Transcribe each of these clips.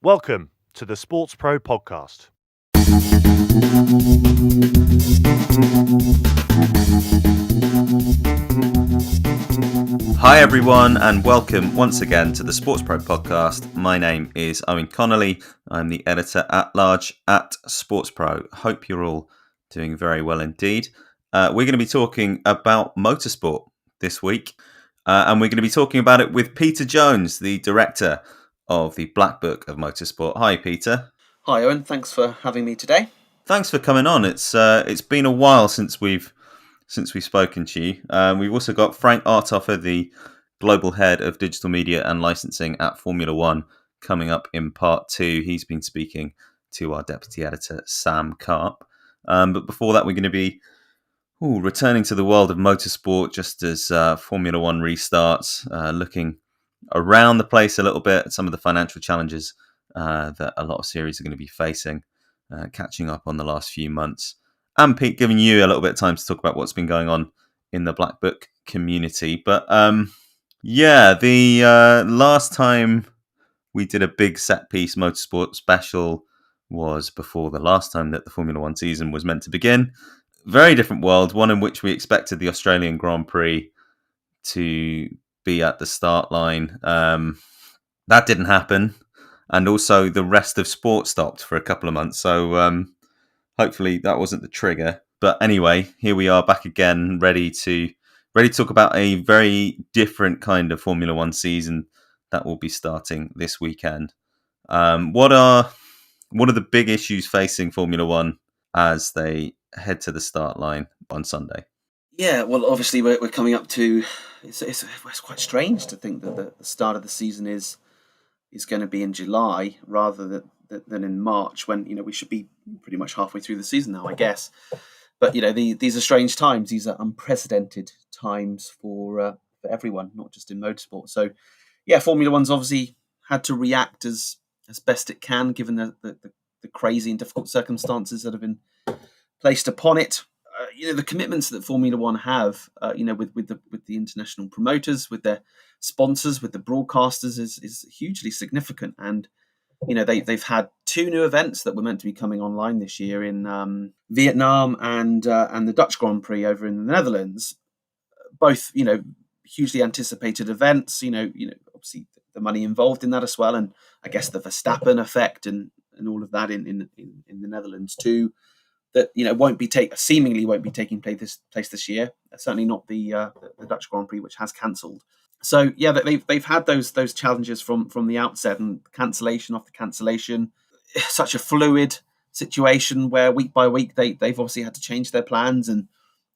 Welcome to the SportsPro Podcast. Hi everyone, and welcome once again to the SportsPro Podcast. My name is Eoin Connolly. I'm the editor-at-large at SportsPro. Hope you're all doing very well indeed. We're going to be talking about motorsport this week, and we're going to be talking about it with Peter Jones, the director of the BlackBook of Motorsport. Hi, Peter. Hi, Owen. Thanks for having me today. Thanks for coming on. It's been a while since we've spoken to you. We've also got Frank Arthofer, the global head of digital media and licensing at Formula One, coming up in part 2. He's been speaking to our deputy editor, Sam Carp. But before that, we're going to be returning to the world of motorsport just as Formula One restarts, looking around the place a little bit at some of the financial challenges that a lot of series are going to be facing, catching up on the last few months. And Pete, giving you a little bit of time to talk about what's been going on in the BlackBook community. But the last time we did a big set-piece motorsport special was before the last time that the Formula One season was meant to begin. Very different world, one in which we expected the Australian Grand Prix to be at the start line. That didn't happen. And also the rest of sport stopped for a couple of months. So hopefully that wasn't the trigger. But anyway, here we are back again, ready to talk about a very different kind of Formula One season that will be starting this weekend. What are the big issues facing Formula One as they head to the start line on Sunday? Yeah, well, obviously we're coming up to. It's quite strange to think that the start of the season is going to be in July rather than in March, when we should be pretty much halfway through the season now, I guess. But these are strange times. These are unprecedented times for everyone, not just in motorsport. So, yeah, Formula One's obviously had to react as best it can, given the crazy and difficult circumstances that have been placed upon it. The commitments that Formula One have, with the international promoters, with their sponsors, with the broadcasters, is hugely significant. And they've had 2 new events that were meant to be coming online this year in Vietnam and the Dutch Grand Prix over in the Netherlands. Both hugely anticipated events. Obviously the money involved in that as well, and I guess the Verstappen effect and all of that in the Netherlands too. That seemingly won't be taking place this year. Certainly not the Dutch Grand Prix, which has cancelled. So yeah, they've had those challenges from the outset, and cancellation after cancellation. Such a fluid situation where week by week they've obviously had to change their plans, and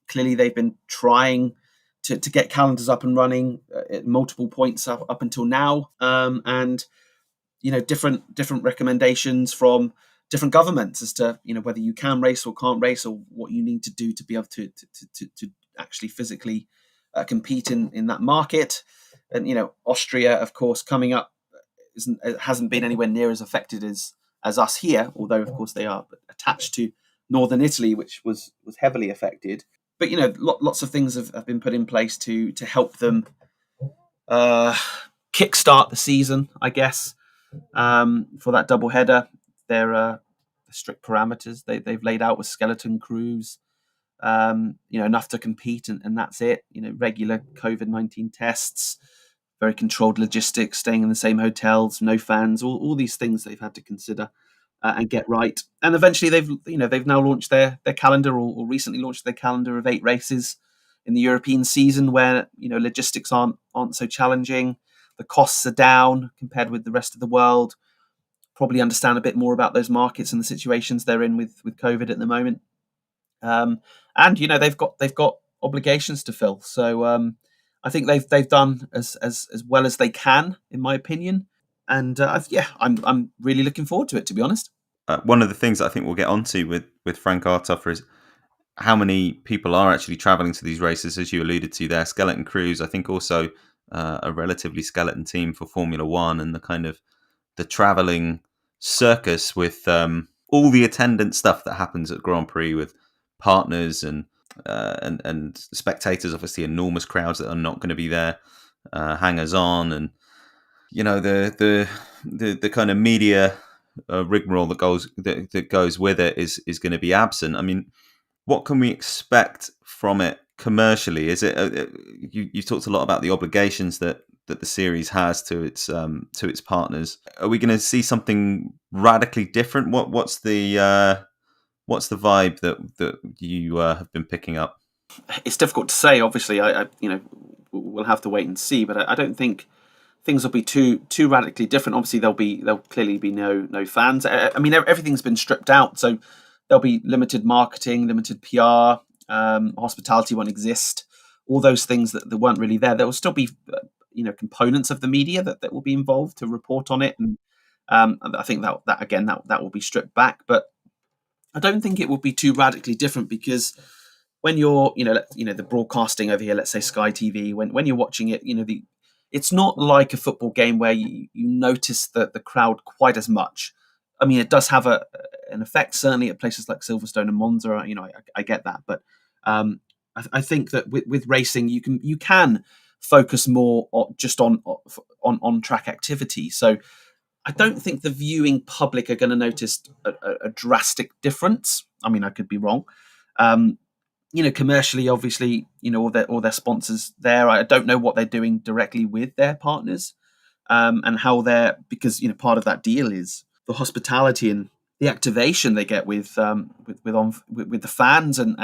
clearly they've been trying to get calendars up and running at multiple points up until now, and different recommendations from different governments as to whether you can race or can't race, or what you need to do to be able to actually physically compete in that market. And Austria, of course, coming up hasn't been anywhere near as affected as us here, although of course they are attached to northern Italy, which was heavily affected. But lots of things have been put in place to help them kickstart the season, I guess, for that double header. There are strict parameters they've laid out with skeleton crews, enough to compete, and that's it. Regular COVID-19 tests, very controlled logistics, staying in the same hotels, no fans, all these things they've had to consider and get right. And eventually they've now launched their calendar, or recently launched their calendar of 8 races in the European season, where logistics aren't so challenging. The costs are down compared with the rest of the world. Probably understand a bit more about those markets and the situations they're in with COVID at the moment. And they've got obligations to fill. So I think they've done as well as they can, in my opinion. And I'm really looking forward to it, to be honest. One of the things that I think we'll get onto with Frank Arthofer is how many people are actually travelling to these races, as you alluded to there. Skeleton crews, I think also a relatively skeleton team for Formula One, and the kind of the travelling circus with all the attendant stuff that happens at Grand Prix, with partners and spectators, obviously enormous crowds that are not going to be there, hangers on, and the kind of media rigmarole that goes with it is going to be absent. I mean, what can we expect from it commercially? Is it you talked a lot about the obligations that the series has to its partners. Are we going to see something radically different? What's the vibe that you have been picking up? It's difficult to say. Obviously, I we'll have to wait and see. But I don't think things will be too radically different. Obviously, there'll clearly be no fans. I mean, everything's been stripped out, so there'll be limited marketing, limited PR. Hospitality won't exist. All those things that weren't really there. There will still be components of the media that will be involved to report on it, and I think that will be stripped back. But I don't think it will be too radically different, because when you're the broadcasting over here, let's say Sky TV, when you're watching it, it's not like a football game where you notice the crowd quite as much. I mean, it does have an effect, certainly at places like Silverstone and Monza. I get that, but I think that with racing, you can focus more on track activity. So I don't think the viewing public are going to notice a drastic difference. I mean, I could be wrong. Commercially, obviously, all their sponsors there. I don't know what they're doing directly with their partners, and how because part of that deal is the hospitality and the activation they get with the fans and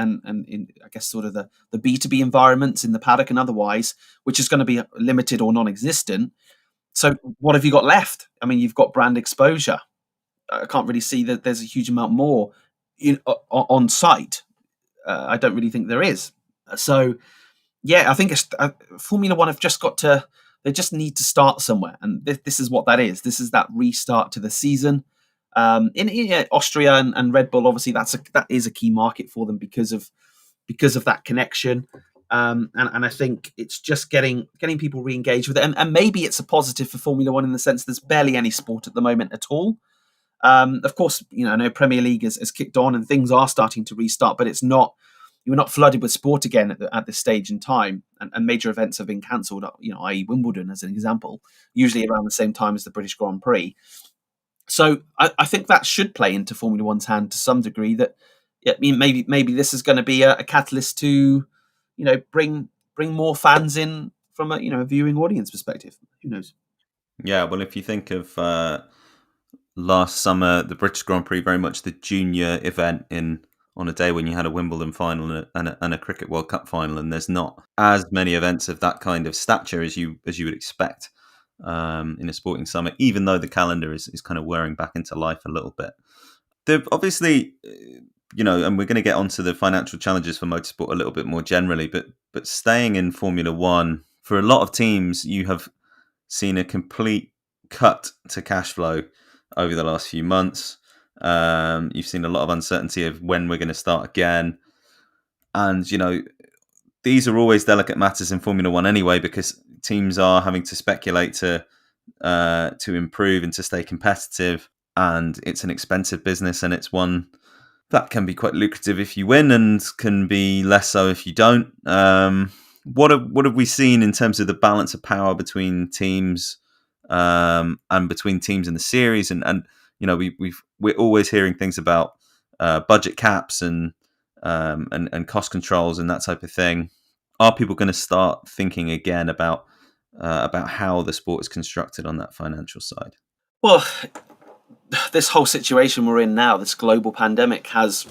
in, I guess, sort of the B2B environments in the paddock and otherwise, which is going to be limited or non-existent. So what have you got left? I mean, you've got brand exposure. I can't really see that there's a huge amount more on site. I don't really think there is. So, yeah, I think Formula One have just got to. They just need to start somewhere, and this is what that is. This is that restart to the season. In Austria and Red Bull, obviously, that is a key market for them because of that connection. And I think it's just getting people re-engaged with it, and maybe it's a positive for Formula One in the sense there's barely any sport at the moment at all. Of course, I know Premier League has kicked on and things are starting to restart, but you're not flooded with sport again at this stage in time, and major events have been cancelled. I.e. Wimbledon as an example, usually around the same time as the British Grand Prix. So I think that should play into Formula One's hand to some degree. That maybe this is going to be a catalyst to bring more fans in from a viewing audience perspective. Who knows? Yeah, well, if you think of last summer, the British Grand Prix, very much the junior event on a day when you had a Wimbledon final and a Cricket World Cup final, and there's not as many events of that kind of stature as you would expect in a sporting summer, even though the calendar is kind of whirring back into life a little bit. Obviously, and we're going to get onto the financial challenges for motorsport a little bit more generally, but staying in Formula One, for a lot of teams, you have seen a complete cut to cash flow over the last few months. You've seen a lot of uncertainty of when we're going to start again. And, these are always delicate matters in Formula One anyway, because teams are having to speculate to improve and to stay competitive. And it's an expensive business, and it's one that can be quite lucrative if you win and can be less so if you don't. What have we seen in terms of the balance of power between teams and between teams in the series? And we're always hearing things about budget caps and cost controls and that type of thing. Are people going to start thinking again about how the sport is constructed on that financial side? Well, this whole situation we're in now, this global pandemic, has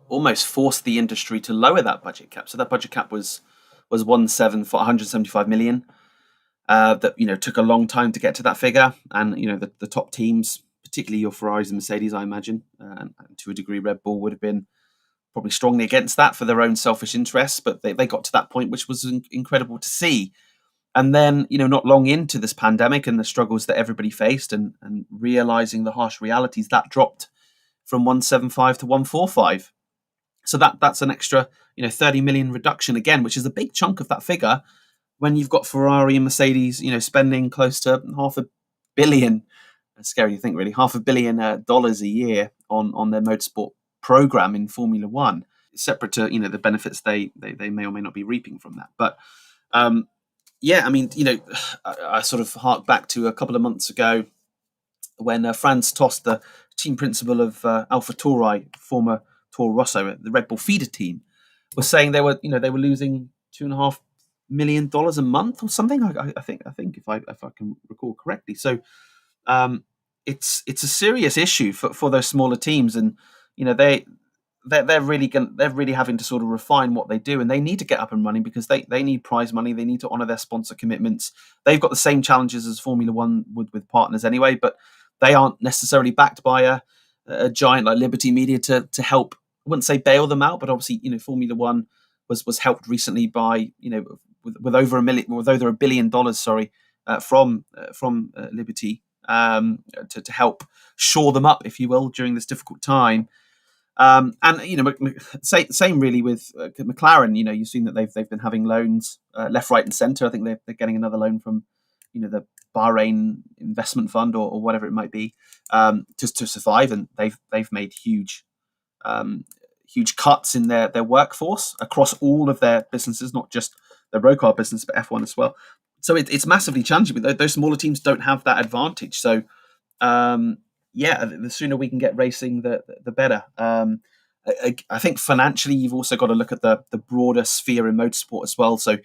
almost forced the industry to lower that budget cap. So that budget cap was 175 million. That took a long time to get to that figure, and the top teams, particularly your Ferraris and Mercedes, I imagine, and to a degree Red Bull would have been probably strongly against that for their own selfish interests, but they got to that point, which was incredible to see. And then, not long into this pandemic and the struggles that everybody faced and realizing the harsh realities, that dropped from 175 to 145. So that's an extra, 30 million reduction again, which is a big chunk of that figure when you've got Ferrari and Mercedes, spending close to $500 million. It's scary to think, really, $500 million a year on their motorsport program in Formula One, separate to, the benefits they may or may not be reaping from that. But Yeah, I mean, I sort of hark back to a couple of months ago when Franz Tost, the team principal of AlphaTauri, former Toro Rosso, the Red Bull feeder team, was saying they were losing $2.5 million a month or something. I think if I can recall correctly. So it's a serious issue for those smaller teams, and they're really having to sort of refine what they do, and they need to get up and running because they need prize money. They need to honour their sponsor commitments. They've got the same challenges as Formula One would with partners anyway, but they aren't necessarily backed by a giant like Liberty Media to help. I wouldn't say bail them out, but obviously Formula One was helped recently by with over $1 billion, from Liberty to help shore them up, if you will, during this difficult time. And same really with McLaren. You've seen that they've been having loans left, right, and centre. I think they're getting another loan from the Bahrain investment fund or whatever it might be, just to survive. And they've made huge cuts in their workforce across all of their businesses, not just their road car business, but F1 as well. So it's massively challenging. But those smaller teams don't have that advantage. So the sooner we can get racing, the better. I think financially, you've also got to look at the broader sphere in motorsport as well. So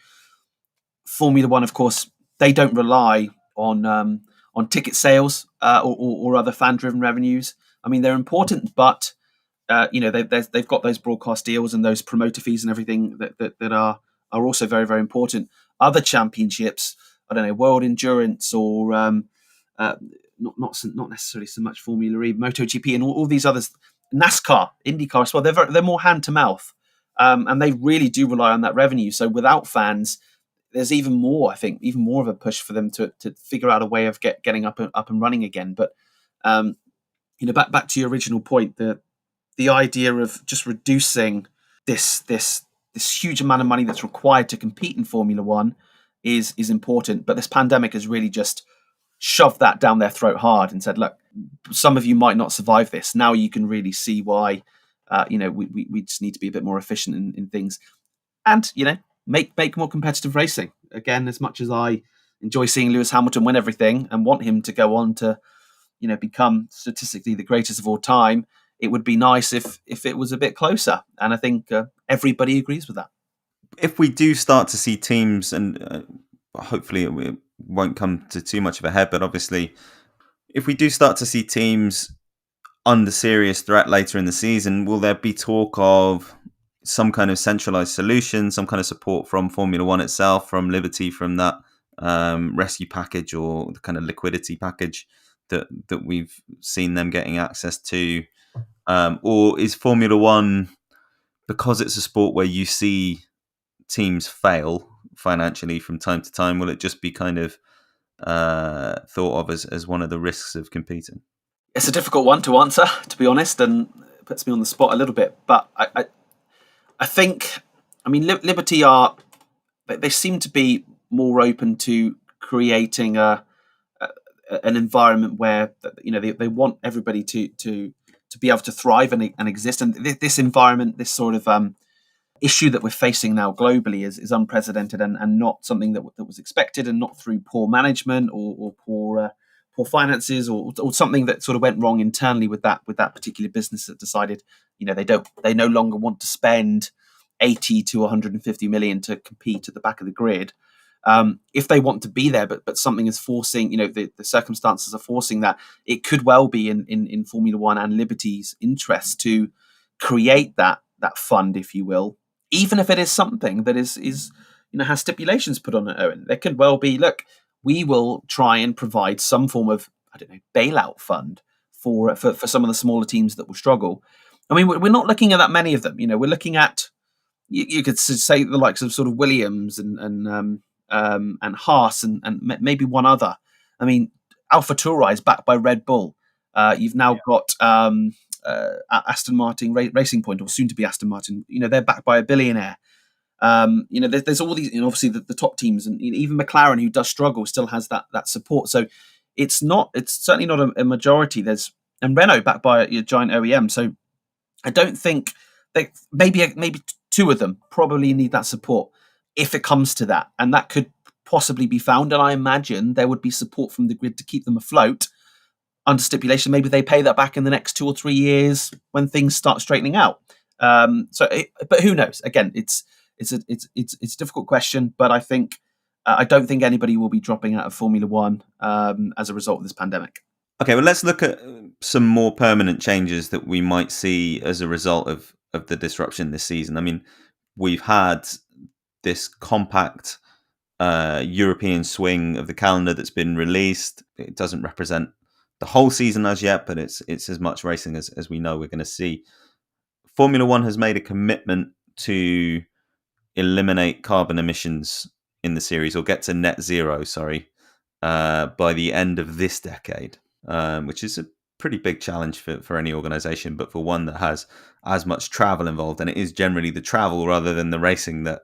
Formula One, of course, they don't rely on ticket sales or other fan-driven revenues. I mean, they're important, but they've got those broadcast deals and those promoter fees and everything that are also very, very important. Other championships, I don't know, World Endurance or not necessarily so much Formula E, MotoGP, and all these others, NASCAR, IndyCar as well. They're more hand to mouth, and they really do rely on that revenue. So without fans, there's even more of a push for them to figure out a way of getting up and running again. But back to your original point, the idea of just reducing this huge amount of money that's required to compete in Formula One is important. But this pandemic has really just shoved that down their throat hard and said, look, some of you might not survive this. Now you can really see why we just need to be a bit more efficient in things, and make more competitive racing. Again, as much as I enjoy seeing Lewis Hamilton win everything and want him to go on to become statistically the greatest of all time, it would be nice if it was a bit closer, and I think everybody agrees with that. If we do start to see teams, and hopefully it won't come to too much of a head, but obviously if we do start to see teams under serious threat later in the season, will there be talk of some kind of centralized solution, some kind of support from Formula One itself, from Liberty, from that rescue package or the kind of liquidity package that we've seen them getting access to? Or is Formula One, because it's a sport where you see teams fail financially from time to time, will it just be kind of thought of as one of the risks of competing? It's a difficult one to answer, to be honest, and it puts me on the spot a little bit. But I think, Liberty they seem to be more open to creating an environment where they want everybody to be able to thrive and exist. And this environment, this sort of issue that we're facing now globally is unprecedented and not something that was expected, and not through poor management or poor finances or something that sort of went wrong internally with that particular business that decided they no longer want to spend 80 to 150 million to compete at the back of the grid. If they want to be there, but something is forcing, the circumstances are forcing that, it could well be in Formula One and Liberty's interest to create that fund, if you will, even if it is something that is has stipulations put on it, Owen. There could well be, look, we will try and provide some form of, bailout fund for some of the smaller teams that will struggle. We're not looking at that many of them. We're looking at, you could say, the likes of sort of Williams and Haas and maybe one other. AlphaTauri is backed by Red Bull. You've now got Aston Martin Racing Point, or soon to be Aston Martin. They're backed by a billionaire. There's all these, obviously the top teams, and even McLaren, who does struggle, still has that support. So it's certainly not a majority. And Renault backed by a giant OEM. So I don't think maybe two of them probably need that support if it comes to that, and that could possibly be found, and I imagine there would be support from the grid to keep them afloat under stipulation. Maybe they pay that back in the next 2 or 3 years when things start straightening out. But who knows? Again, it's a difficult question, but I don't think anybody will be dropping out of Formula One as a result of this pandemic. Okay, well, let's look at some more permanent changes that we might see as a result of the disruption this season. I mean, we've had this compact European swing of the calendar that's been released. It doesn't represent the whole season as yet, but it's as much racing as we know we're going to see. Formula One has made a commitment to eliminate carbon emissions in the series, or get to net zero, by the end of this decade, which is a pretty big challenge for any organisation, but for one that has as much travel involved, and it is generally the travel rather than the racing that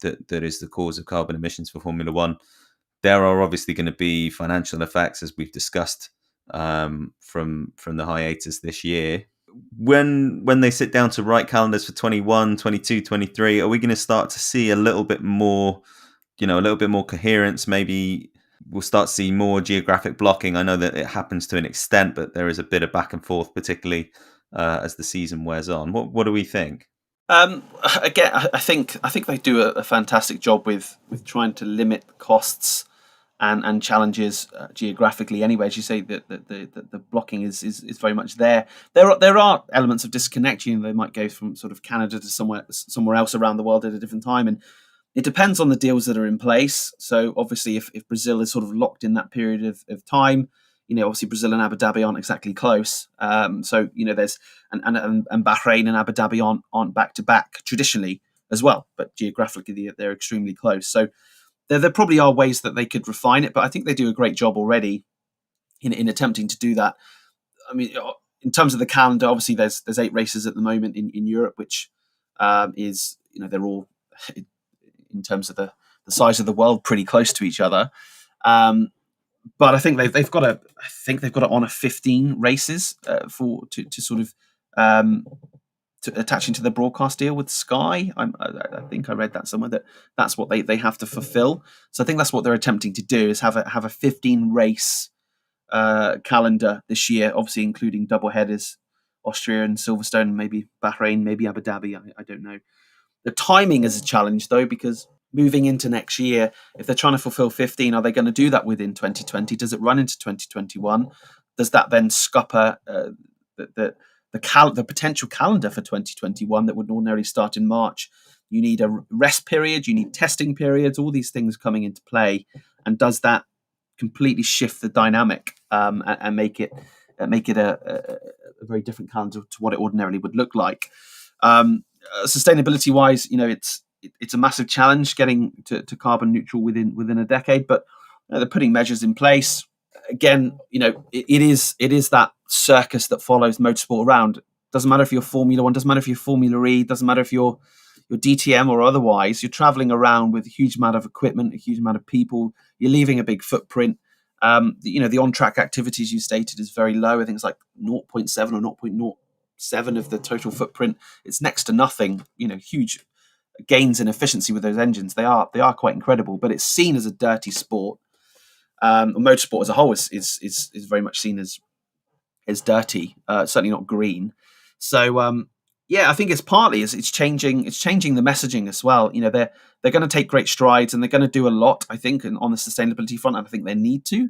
is the cause of carbon emissions for Formula One. There are obviously going to be financial effects, as we've discussed, from the hiatus this year. When they sit down to write calendars for 21, 22, 23, are we going to start to see a little bit more coherence? Maybe we'll start to see more geographic blocking. I know that it happens to an extent, but there is a bit of back and forth, particularly as the season wears on. What do we think? Again, I think they do a fantastic job with trying to limit costs and challenges geographically. Anyway, as you say, the blocking is very much there. There are elements of disconnect. They might go from sort of Canada to somewhere else around the world at a different time, and it depends on the deals that are in place. So obviously, if Brazil is sort of locked in that period of time, obviously Brazil and Abu Dhabi aren't exactly close. So there's and Bahrain and Abu Dhabi aren't back to back traditionally as well, but geographically they're extremely close. So there probably are ways that they could refine it, but I think they do a great job already in attempting to do that. I mean, in terms of the calendar, obviously there's 8 races at the moment in Europe, which is they're all, in terms of the size of the world, pretty close to each other. But I think they've got to honour 15 races to sort of to attaching to the broadcast deal with Sky. I think I read that somewhere that's what they have to fulfil. So I think that's what they're attempting to do, is have a 15 race calendar this year, obviously including double headers, Austria and Silverstone, maybe Bahrain, maybe Abu Dhabi. I don't know. The timing is a challenge though, because moving into next year, if they're trying to fulfill 15, are they going to do that within 2020? Does it run into 2021? Does that then scupper the potential calendar for 2021 that would ordinarily start in March? You need a rest period, you need testing periods, all these things coming into play. And does that completely shift the dynamic and make it a very different calendar to what it ordinarily would look like? Sustainability wise, it's a massive challenge getting to carbon neutral within a decade, but they're putting measures in place. Again, it is that circus that follows motorsport around. Doesn't matter if you're Formula One, doesn't matter if you're Formula E, doesn't matter if you're DTM or otherwise. You're traveling around with a huge amount of equipment, a huge amount of people. You're leaving a big footprint. The on-track activities you stated is very low. I think it's like 0.7 or 0.07 of the total footprint. It's next to nothing. Huge gains in efficiency with those engines. They are quite incredible, but it's seen as a dirty sport. Motorsport as a whole is very much seen as dirty, certainly not green. So I think it's partly it's changing the messaging as well. They're going to take great strides and they're going to do a lot, I think, on the sustainability front. And I think they need to,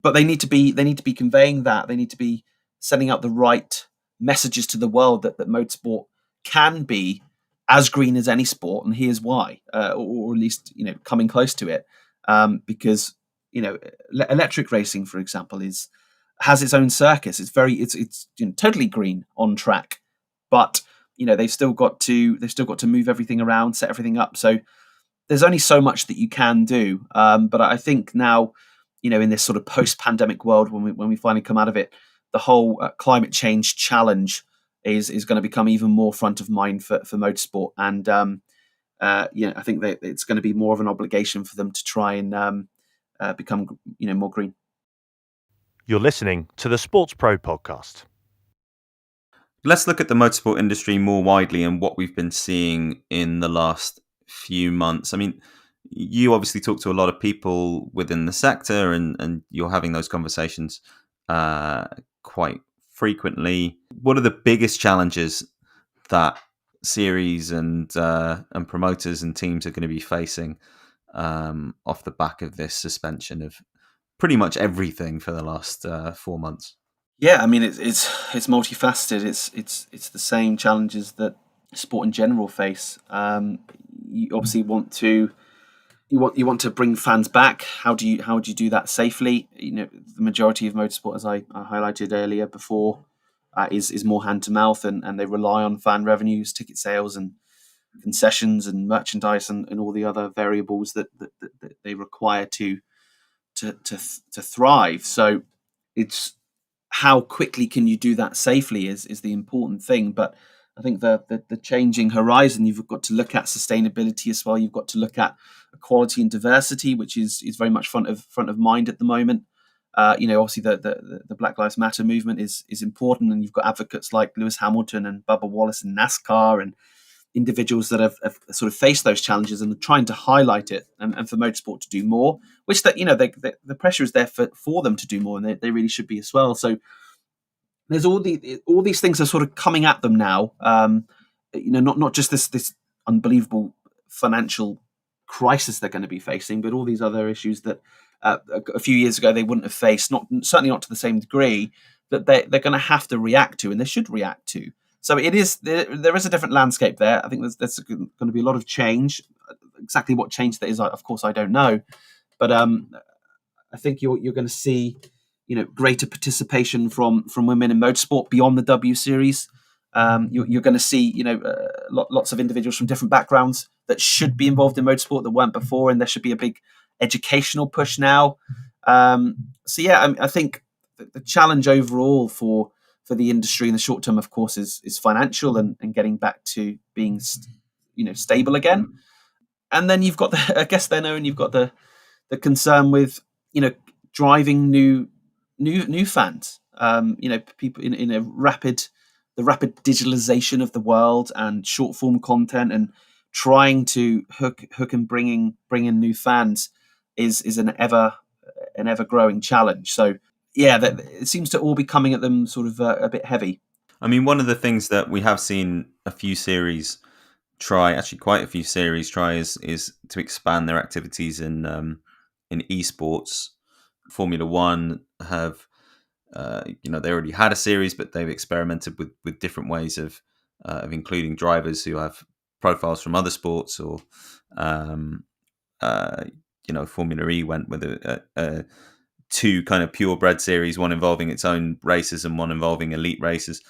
but they need to be conveying that. They need to be sending out the right messages to the world that motorsport can be as green as any sport, and here's why, or at least coming close to it, because electric racing, for example, has its own circus. It's totally green on track, but they've still got to move everything around, set everything up. So there's only so much that you can do. But I think now, in this sort of post-pandemic world, when we finally come out of it, the whole climate change challenge is going to become even more front of mind for motorsport. And I think that it's going to be more of an obligation for them to try and become more green. You're listening to the SportsPro Podcast. Let's look at the motorsport industry more widely and what we've been seeing in the last few months. I mean, you obviously talk to a lot of people within the sector, and you're having those conversations quite frequently. What are the biggest challenges that series and promoters and teams are going to be facing off the back of this suspension of pretty much everything for the last 4 months? Yeah, I mean it's multifaceted. It's the same challenges that sport in general face. You obviously want to bring fans back. How do you do that safely? The majority of motorsport, as I highlighted earlier before, is more hand to mouth, and they rely on fan revenues, ticket sales, and concessions, and merchandise, and all the other variables that they require to thrive. So it's how quickly can you do that safely is the important thing. But I think the changing horizon, you've got to look at sustainability as well. You've got to look at equality and diversity, which is very much front of mind at the moment. Obviously the Black Lives Matter movement is important, and you've got advocates like Lewis Hamilton and Bubba Wallace in NASCAR, and individuals that have sort of faced those challenges and are trying to highlight it, and for motorsport to do more, which the pressure is there for them to do more, and they really should be as well. So there's all these things are sort of coming at them now. Not just this unbelievable financial crisis they're going to be facing, but all these other issues that a few years ago they wouldn't have faced, certainly not to the same degree, that they're going to have to react to, and they should react to. So there is a different landscape there. I think there's going to be a lot of change. Exactly what change that is, of course, I don't know. But I think you're going to see, greater participation from women in motorsport beyond the W Series. You're going to see, lots of individuals from different backgrounds that should be involved in motorsport that weren't before, and there should be a big educational push now. I think the challenge overall for the industry in the short term, of course, is financial and getting back to being, stable again. And then you've got the concern with, driving new fans. People in the rapid digitalization of the world and short form content, and trying to hook and bring in new fans is an ever growing challenge. So yeah, it seems to all be coming at them sort of a bit heavy. I mean, one of the things that we have seen a few series try, actually quite a few series try, is to expand their activities in esports. Formula One have, they already had a series, but they've experimented with different ways of including drivers who have profiles from other sports, or Formula E went with a two kind of purebred series, one involving its own races and one involving elite races.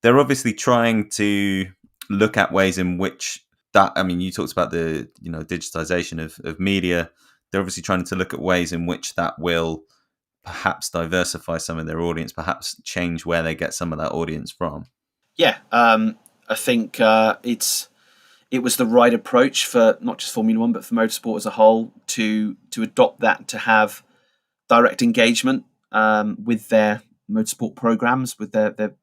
They're obviously trying to look at ways in which that, I mean, you talked about the, digitization of media. They're obviously trying to look at ways in which that will perhaps diversify some of their audience, perhaps change where they get some of that audience from. Yeah, I think it was the right approach for not just Formula One, but for motorsport as a whole to adopt that, to have direct engagement with their motorsport programs, with their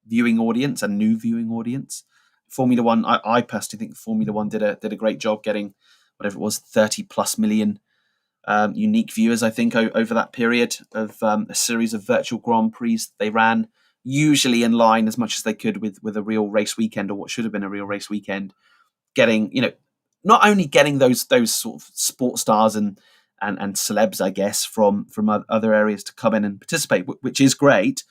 viewing audience and new viewing audience. Formula One, I personally think Formula One did a great job getting whatever it was, 30 plus million unique viewers, I think, over that period of a series of virtual Grand Prix they ran, usually in line as much as they could with a real race weekend, or what should have been a real race weekend. Getting, not only getting those sort of sports stars and celebs, I guess, from other areas to come in and participate, which is great,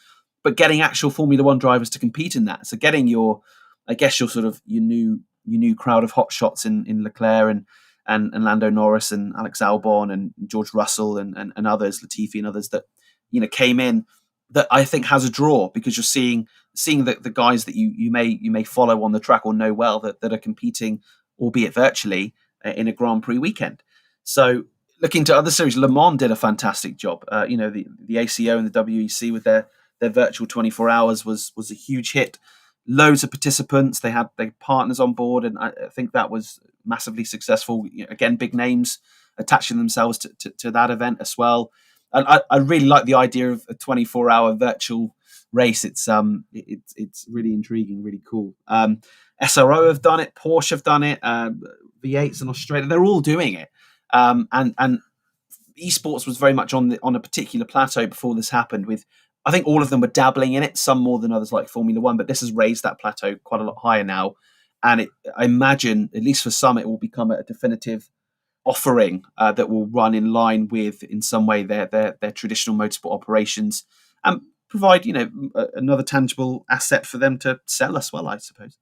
but getting actual Formula One drivers to compete in that. So getting your new crowd of hotshots in Leclerc and Lando Norris and Alex Albon and George Russell and others, Latifi and others that came in, that I think has a draw, because you're seeing the guys that you may follow on the track or know well that are competing, albeit virtually, in a Grand Prix weekend. So looking to other series, Le Mans did a fantastic job. The ACO and the WEC with their virtual 24 hours was a huge hit. Loads of participants. They had their partners on board, and I think that was massively successful. Again, big names attaching themselves to that event as well. And I really like the idea of a 24-hour virtual race. It's really intriguing, really cool. SRO have done it, Porsche have done it, V8s in Australia. They're all doing it. And esports was very much on a particular plateau before this happened. With I think all of them were dabbling in it, some more than others, like Formula One. But this has raised that plateau quite a lot higher now, and I imagine, at least for some, it will become a definitive offering that will run in line with, in some way, their traditional motorsport operations, and provide another tangible asset for them to sell as well, I suppose.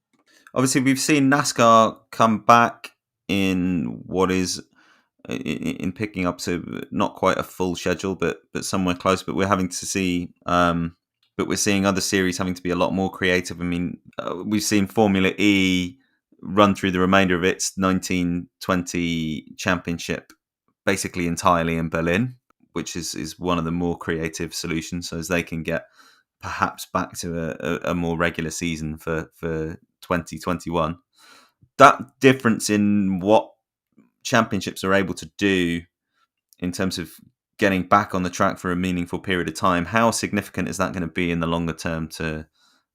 Obviously, we've seen NASCAR come back in what is in picking up to not quite a full schedule, but somewhere close. But we're having to see, but we're seeing other series having to be a lot more creative. I mean, we've seen Formula E run through the remainder of its 1920 championship basically entirely in Berlin, which is one of the more creative solutions, so as they can get perhaps back to a more regular season for 2021. That difference in what championships are able to do in terms of getting back on the track for a meaningful period of time, how significant is that going to be in the longer term to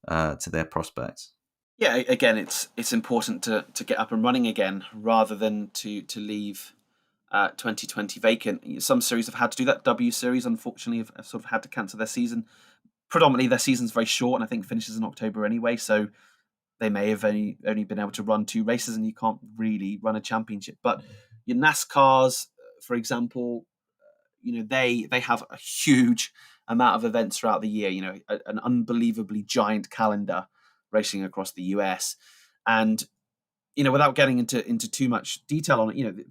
their prospects? Yeah, again, it's important to get up and running again rather than to leave 2020 vacant. Some series have had to do that. W Series, unfortunately, have sort of had to cancel their season. Predominantly, their season's very short, and I think finishes in October anyway. So they may have only been able to run 2 races, and you can't really run a championship. But your NASCARs, for example, they have a huge amount of events throughout the year. An unbelievably giant calendar racing across the US, and without getting into too much detail on it,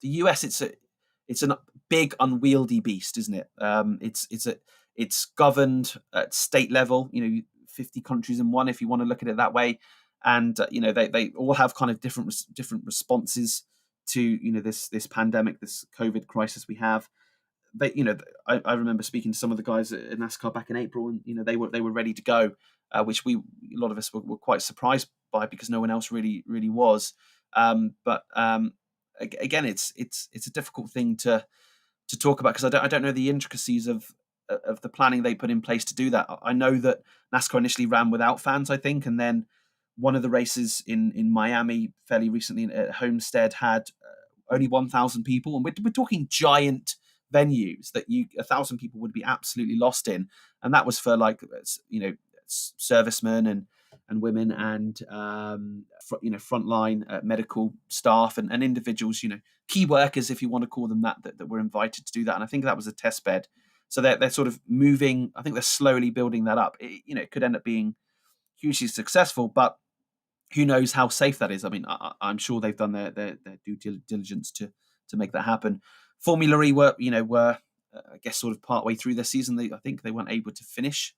the US, it's a big unwieldy beast, isn't it? It's governed at state level. 50 countries in one, if you want to look at it that way, and they all have kind of different responses to this pandemic, this COVID crisis we have. I remember speaking to some of the guys at NASCAR back in April, and they were ready to go, which a lot of us were quite surprised by, because no one else really was. But again, it's a difficult thing to talk about, because I don't know the intricacies of the planning they put in place to do that. I know that NASCAR initially ran without fans, I think, and then one of the races in Miami fairly recently at Homestead had only 1,000 people, and we're talking giant venues that 1,000 people would be absolutely lost in, and that was for servicemen and women and frontline medical staff and individuals, key workers, if you want to call them that were invited to do that. And I think that was a test bed, so they're sort of moving. I think they're slowly building that up. It could end up being hugely successful, but who knows how safe that is? I mean, I'm sure they've done their due diligence to make that happen. Formula E were I guess sort of partway through their season. I think they weren't able to finish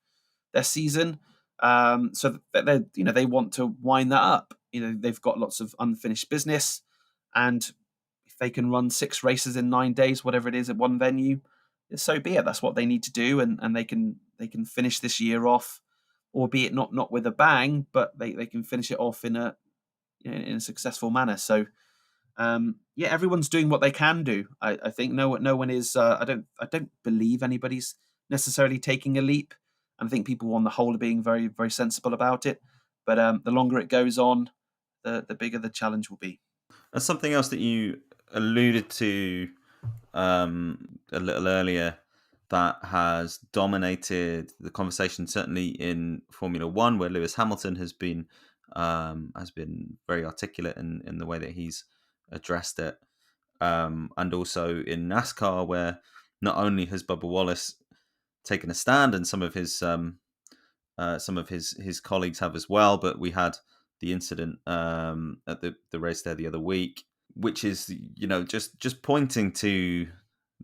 their season, so they want to wind that up. They've got lots of unfinished business, and if they can run 6 races in 9 days, whatever it is, at one venue, so be it. That's what they need to do, and they can finish this year off, albeit not with a bang, but they can finish it off in a successful manner. So everyone's doing what they can do. I think no one is. I don't believe anybody's necessarily taking a leap, and I think people on the whole are being very, very sensible about it. But the longer it goes on, the bigger the challenge will be. And something else that you alluded to a little earlier that has dominated the conversation, certainly in Formula One, where Lewis Hamilton has been very articulate in the way that he's addressed it, and also in NASCAR, where not only has Bubba Wallace taken a stand, and some of his colleagues have as well, but we had the incident at the race there the other week, which is just pointing to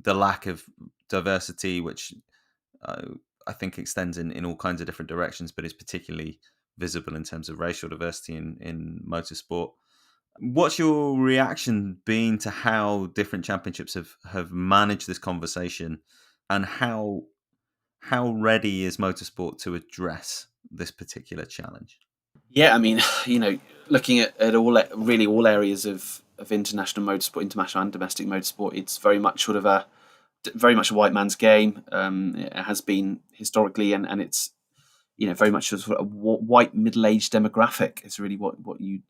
the lack of diversity, which I think extends in all kinds of different directions, but is particularly visible in terms of racial diversity in motorsport. What's your reaction been to how different championships have managed this conversation, and how ready is motorsport to address this particular challenge? Yeah, I mean, looking at all areas of international motorsport, international and domestic motorsport, it's very much a white man's game. It has been historically, and it's very much a sort of white middle-aged demographic is really what you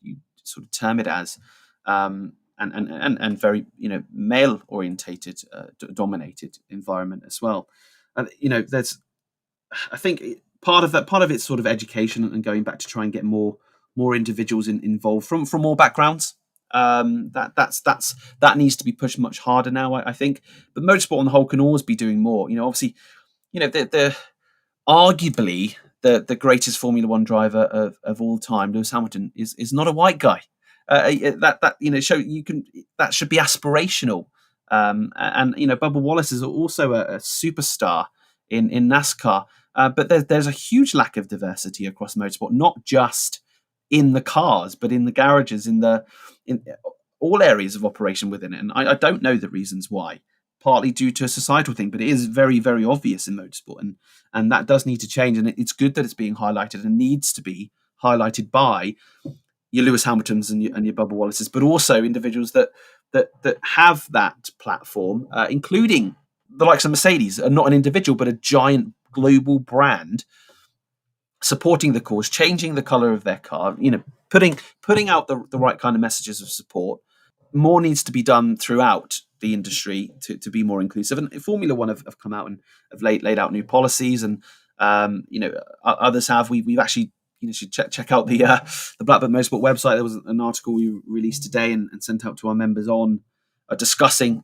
sort of term it as. And and very male orientated, dominated environment as well. And there's, I think part of it's sort of education and going back to try and get more individuals involved from all backgrounds. That needs to be pushed much harder now, I think. But motorsport on the whole can always be doing more. Obviously, the arguably the greatest Formula One driver of all time, Lewis Hamilton, is not a white guy. That should be aspirational. And Bubba Wallace is also a superstar in NASCAR. But there's a huge lack of diversity across motorsport, not just in the cars, but in the garages, in all areas of operation within it. And I don't know the reasons why. Partly due to a societal thing, but it is very, very obvious in motorsport, and that does need to change. And it's good that it's being highlighted and needs to be highlighted by your Lewis Hamiltons and your Bubba Wallaces, but also individuals that have that platform, including the likes of Mercedes, are not an individual but a giant global brand, supporting the cause, changing the color of their car, putting out the right kind of messages of support. More needs to be done throughout the industry to be more inclusive. And Formula One have come out and have laid out new policies, and others have. We've actually should check out the BlackBook Motorsport website. There was an article we released today and sent out to our members on discussing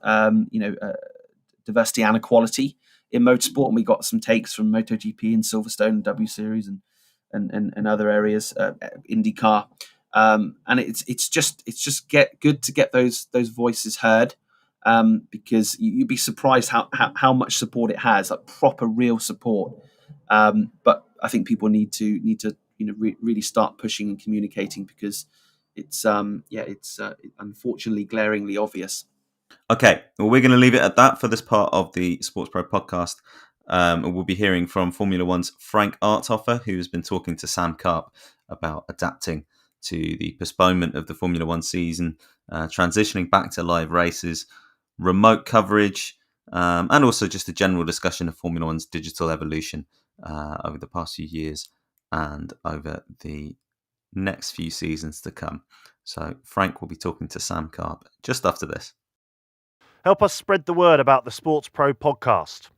diversity and equality in motorsport, and we got some takes from MotoGP and Silverstone and W Series and other areas, IndyCar. And it's just good to get those voices heard, because you'd be surprised how much support it has, like proper real support. But I think people need to really start pushing and communicating, because it's unfortunately glaringly obvious. Okay, well, we're going to leave it at that for this part of the SportsPro podcast. We'll be hearing from Formula One's Frank Arthofer, who has been talking to Sam Carp about adapting to the postponement of the Formula One season, transitioning back to live races, remote coverage, and also just a general discussion of Formula One's digital evolution over the past few years and over the next few seasons to come. So Frank will be talking to Sam Carp just after this. Help us spread the word about the SportsPro Podcast.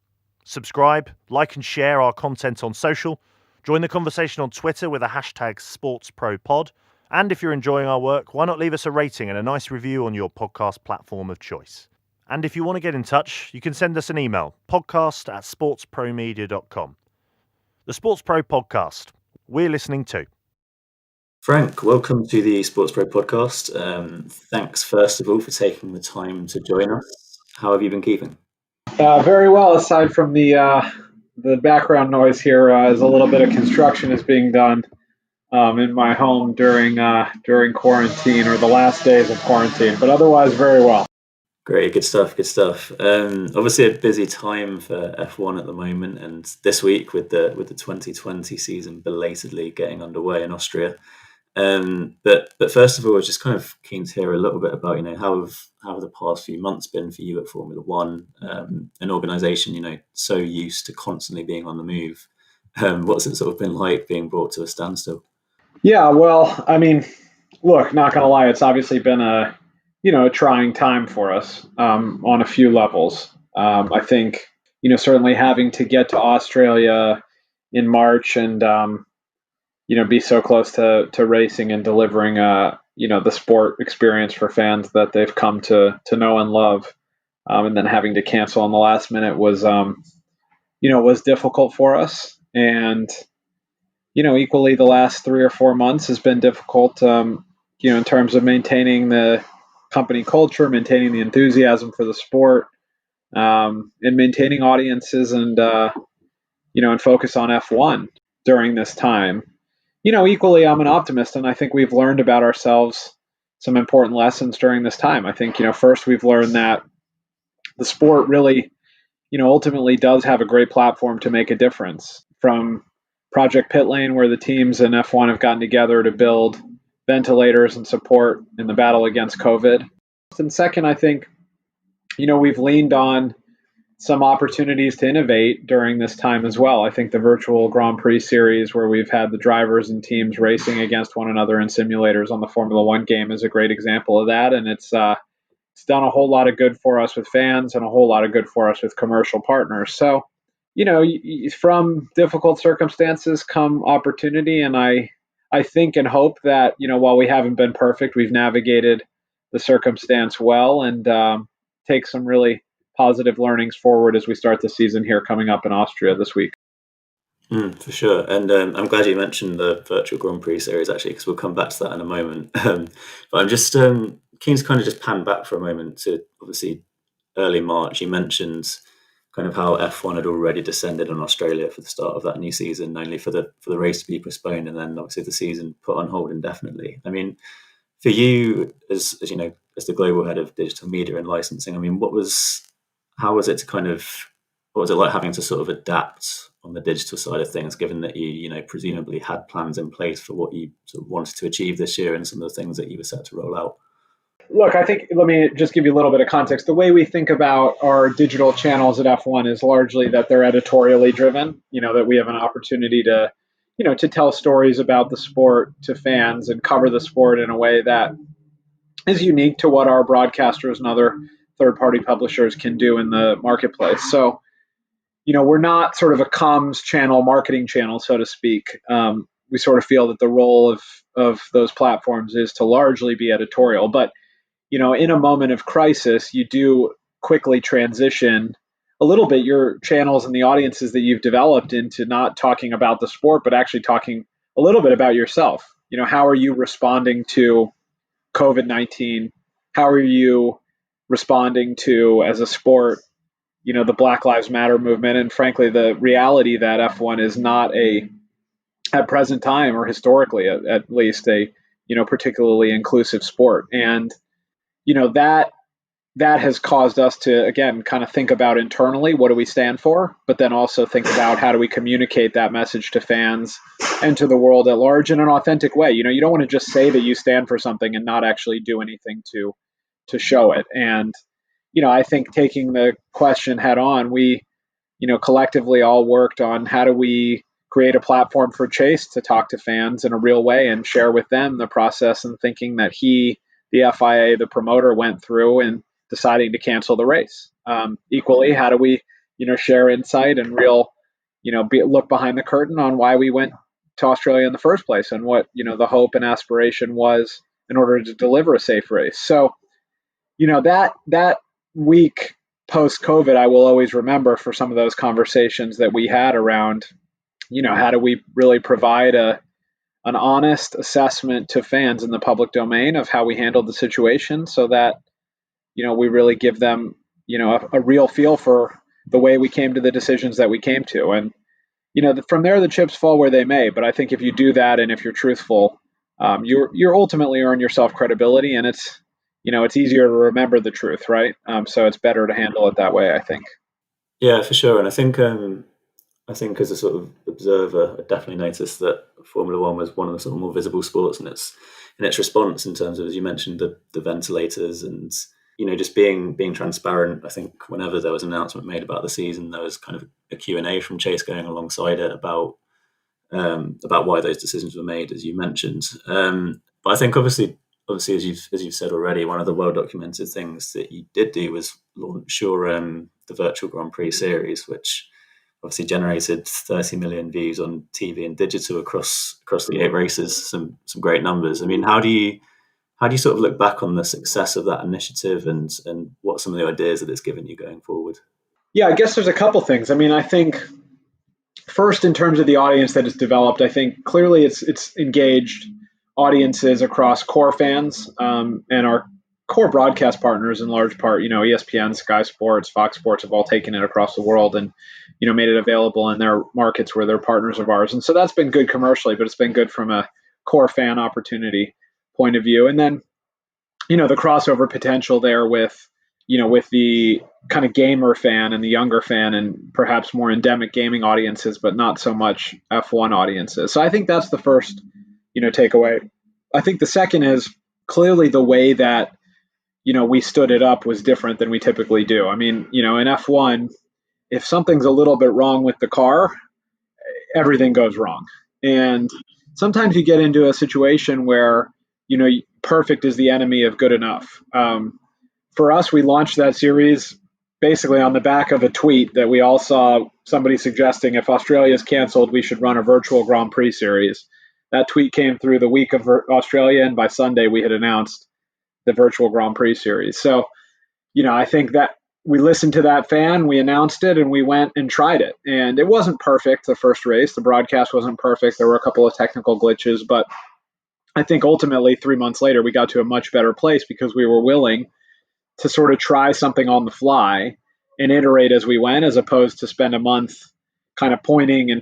Subscribe, like and share our content on social. Join the conversation on Twitter with the hashtag SportsProPod. And if you're enjoying our work, why not leave us a rating and a nice review on your podcast platform of choice. And if you want to get in touch, you can send us an email, podcast@sportspromedia.com. The SportsPro Podcast. We're listening too. Frank, welcome to the SportsPro Podcast. Thanks, first of all, for taking the time to join us. How have you been keeping? Very well, aside from the background noise here, as a little bit of construction is being done in my home during quarantine, or the last days of quarantine, but otherwise very well. Great, good stuff. Obviously a busy time for F1 at the moment, and this week with the 2020 season belatedly getting underway in Austria. But first of all, I was just kind of keen to hear a little bit about, how have the past few months been for you at Formula One, an organisation, so used to constantly being on the move. What's it sort of been like being brought to a standstill? Yeah, well, I mean, look, not going to lie, it's obviously been a trying time for us on a few levels. I think, certainly having to get to Australia in March and, be so close to racing and delivering, the sport experience for fans that they've come to know and love, and then having to cancel on the last minute was difficult for us. And, equally the last 3 or 4 months has been difficult, in terms of maintaining the company culture, maintaining the enthusiasm for the sport, and maintaining audiences and focus on F1 during this time. Equally, I'm an optimist, and I think we've learned about ourselves some important lessons during this time. I think, first we've learned that the sport really, ultimately does have a great platform to make a difference. From Project Pit Lane, where the teams in F1 have gotten together to build ventilators and support in the battle against COVID. And second, I think, we've leaned on some opportunities to innovate during this time as well. I think the virtual Grand Prix series, where we've had the drivers and teams racing against one another in simulators on the Formula One game, is a great example of that. And it's It's done a whole lot of good for us with fans and a whole lot of good for us with commercial partners. So, from difficult circumstances come opportunity. And I think and hope that, while we haven't been perfect, we've navigated the circumstance well and take some really positive learnings forward as we start the season here coming up in Austria this week. For sure. And I'm glad you mentioned the virtual Grand Prix series, actually, because we'll come back to that in a moment. But I'm just keen to kind of just pan back for a moment to, obviously, early March. You mentioned kind of how F1 had already descended on Australia for the start of that new season, only for the race to be postponed and then obviously the season put on hold indefinitely. I mean, for you, as you know, as the global head of digital media and licensing, I mean, what was it like having to sort of adapt on the digital side of things, given that you presumably had plans in place for what you sort of wanted to achieve this year and some of the things that you were set to roll out? Look, I think, let me just give you a little bit of context. The way we think about our digital channels at F1 is largely that they're editorially driven, that we have an opportunity to, to tell stories about the sport to fans and cover the sport in a way that is unique to what our broadcasters and other third-party publishers can do in the marketplace. So, we're not sort of a comms channel, marketing channel, so to speak. We sort of feel that the role of those platforms is to largely be editorial. But, in a moment of crisis, you do quickly transition a little bit your channels and the audiences that you've developed into not talking about the sport, but actually talking a little bit about yourself. How are you responding to COVID-19? How are you responding to, as a sport, the Black Lives Matter movement, and frankly, the reality that F1 is not at present time, or historically at least, a particularly inclusive sport. And that has caused us to, again, kind of think about internally, what do we stand for, but then also think about how do we communicate that message to fans and to the world at large in an authentic way. You don't want to just say that you stand for something and not actually do anything to show it. And I think taking the question head on, we, collectively all worked on how do we create a platform for Chase to talk to fans in a real way and share with them the process and thinking that the FIA, the promoter, went through and deciding to cancel the race. Equally, how do we, share insight and real, look behind the curtain on why we went to Australia in the first place and what, the hope and aspiration was in order to deliver a safe race. So, that week post-COVID, I will always remember for some of those conversations that we had around, how do we really provide an honest assessment to fans in the public domain of how we handled the situation so that, we really give them, a real feel for the way we came to the decisions that we came to. And, from there, the chips fall where they may. But I think if you do that and if you're truthful, you're ultimately earn yourself credibility, and it's easier to remember the truth, right? So it's better to handle it that way, I think. Yeah, for sure. And I think as a sort of observer, I definitely noticed that Formula One was one of the sort of more visible sports in its response in terms of, as you mentioned, the ventilators and just being transparent. I think whenever there was an announcement made about the season, there was kind of a Q&A from Chase going alongside it about why those decisions were made, as you mentioned. But I think obviously, as you've said already, one of the well-documented things that you did do was launch your the virtual Grand Prix series, which obviously generated 30 million views on TV and digital across the 8 races. Some great numbers. I mean, how do you sort of look back on the success of that initiative and what some of the ideas that it's given you going forward? Yeah, I guess there's a couple things. I mean, I think first, in terms of the audience that is developed, I think clearly it's engaged audiences across core fans and our core broadcast partners in large part. ESPN, Sky Sports, Fox Sports have all taken it across the world and made it available in their markets where they're partners of ours. And so that's been good commercially, but it's been good from a core fan opportunity point of view. And then the crossover potential there with the kind of gamer fan and the younger fan and perhaps more endemic gaming audiences, but not so much F1 audiences. So I think that's the first takeaway. I think the second is clearly the way that we stood it up was different than we typically do. I mean, in F1, if something's a little bit wrong with the car, everything goes wrong. And sometimes you get into a situation where perfect is the enemy of good enough. for us, we launched that series basically on the back of a tweet that we all saw, somebody suggesting if Australia is canceled, we should run a virtual Grand Prix series. That tweet came through the week of Australia, and by Sunday we had announced the virtual Grand Prix series. So, I think that we listened to that fan, we announced it, and we went and tried it. And it wasn't perfect, the first race. The broadcast wasn't perfect. There were a couple of technical glitches, but I think ultimately 3 months later, we got to a much better place because we were willing to sort of try something on the fly and iterate as we went, as opposed to spend a month kind of pointing and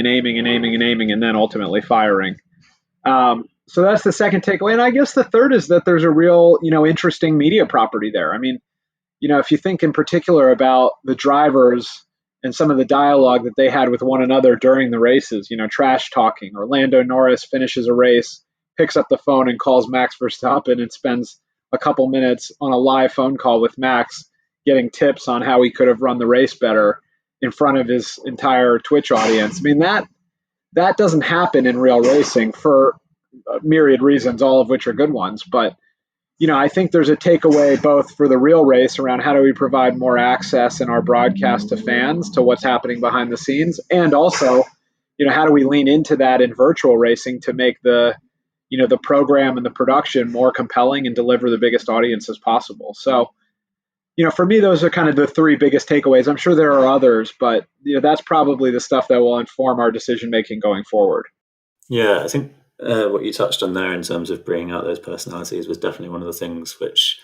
aiming and then ultimately firing. So that's the second takeaway. And I guess the third is that there's a real, interesting media property there. I mean, if you think in particular about the drivers and some of the dialogue that they had with one another during the races, trash talking. Lando Norris finishes a race, picks up the phone and calls Max Verstappen and spends a couple minutes on a live phone call with Max, getting tips on how he could have run the race better in front of his entire Twitch audience. I mean, that doesn't happen in real racing for myriad reasons, all of which are good ones. But, I think there's a takeaway both for the real race around how do we provide more access in our broadcast to fans to what's happening behind the scenes. And also, how do we lean into that in virtual racing to make the program and the production more compelling and deliver the biggest audiences possible. So, for me, those are kind of the three biggest takeaways. I'm sure there are others, but that's probably the stuff that will inform our decision-making going forward. Yeah, I think what you touched on there in terms of bringing out those personalities was definitely one of the things which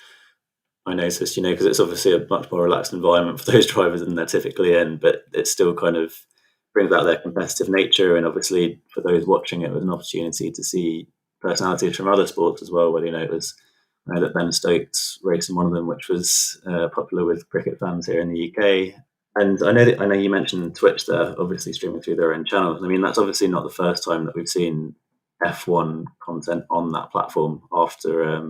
I noticed, because it's obviously a much more relaxed environment for those drivers than they're typically in, but it still kind of brings out their competitive nature. And obviously for those watching, it was an opportunity to see personalities from other sports as well, whether, it was, I know that Ben Stokes racing one of them, which was popular with cricket fans here in the UK. And I know you mentioned Twitch there, obviously streaming through their own channels. I mean, that's obviously not the first time that we've seen F1 content on that platform after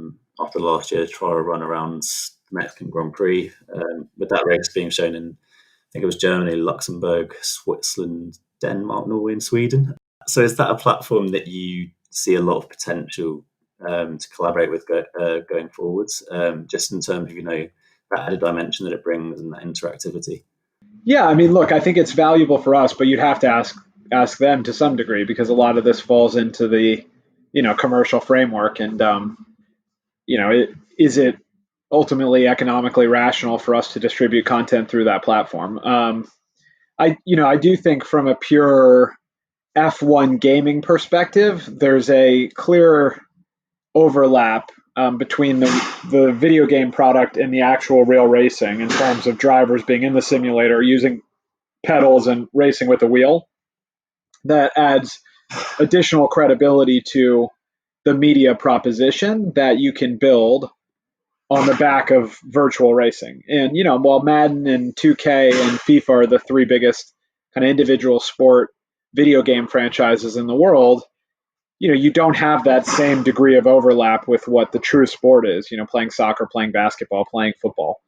last year's trial run around the Mexican Grand Prix, with that race being shown in, I think it was Germany, Luxembourg, Switzerland, Denmark, Norway, and Sweden. So is that a platform that you see a lot of potential to collaborate with going forwards, just in terms of, that added dimension that it brings and that interactivity? Yeah, I mean, look, I think it's valuable for us, but you'd have to ask them to some degree, because a lot of this falls into the, commercial framework. And, is it ultimately economically rational for us to distribute content through that platform? I do think from a pure F1 gaming perspective, there's a clear overlap between the video game product and the actual real racing in terms of drivers being in the simulator, using pedals and racing with a wheel. That adds additional credibility to the media proposition that you can build on the back of virtual racing. And, while Madden and 2K and FIFA are the three biggest kind of individual sport video game franchises in the world, you don't have that same degree of overlap with what the true sport is, playing soccer, playing basketball, playing football.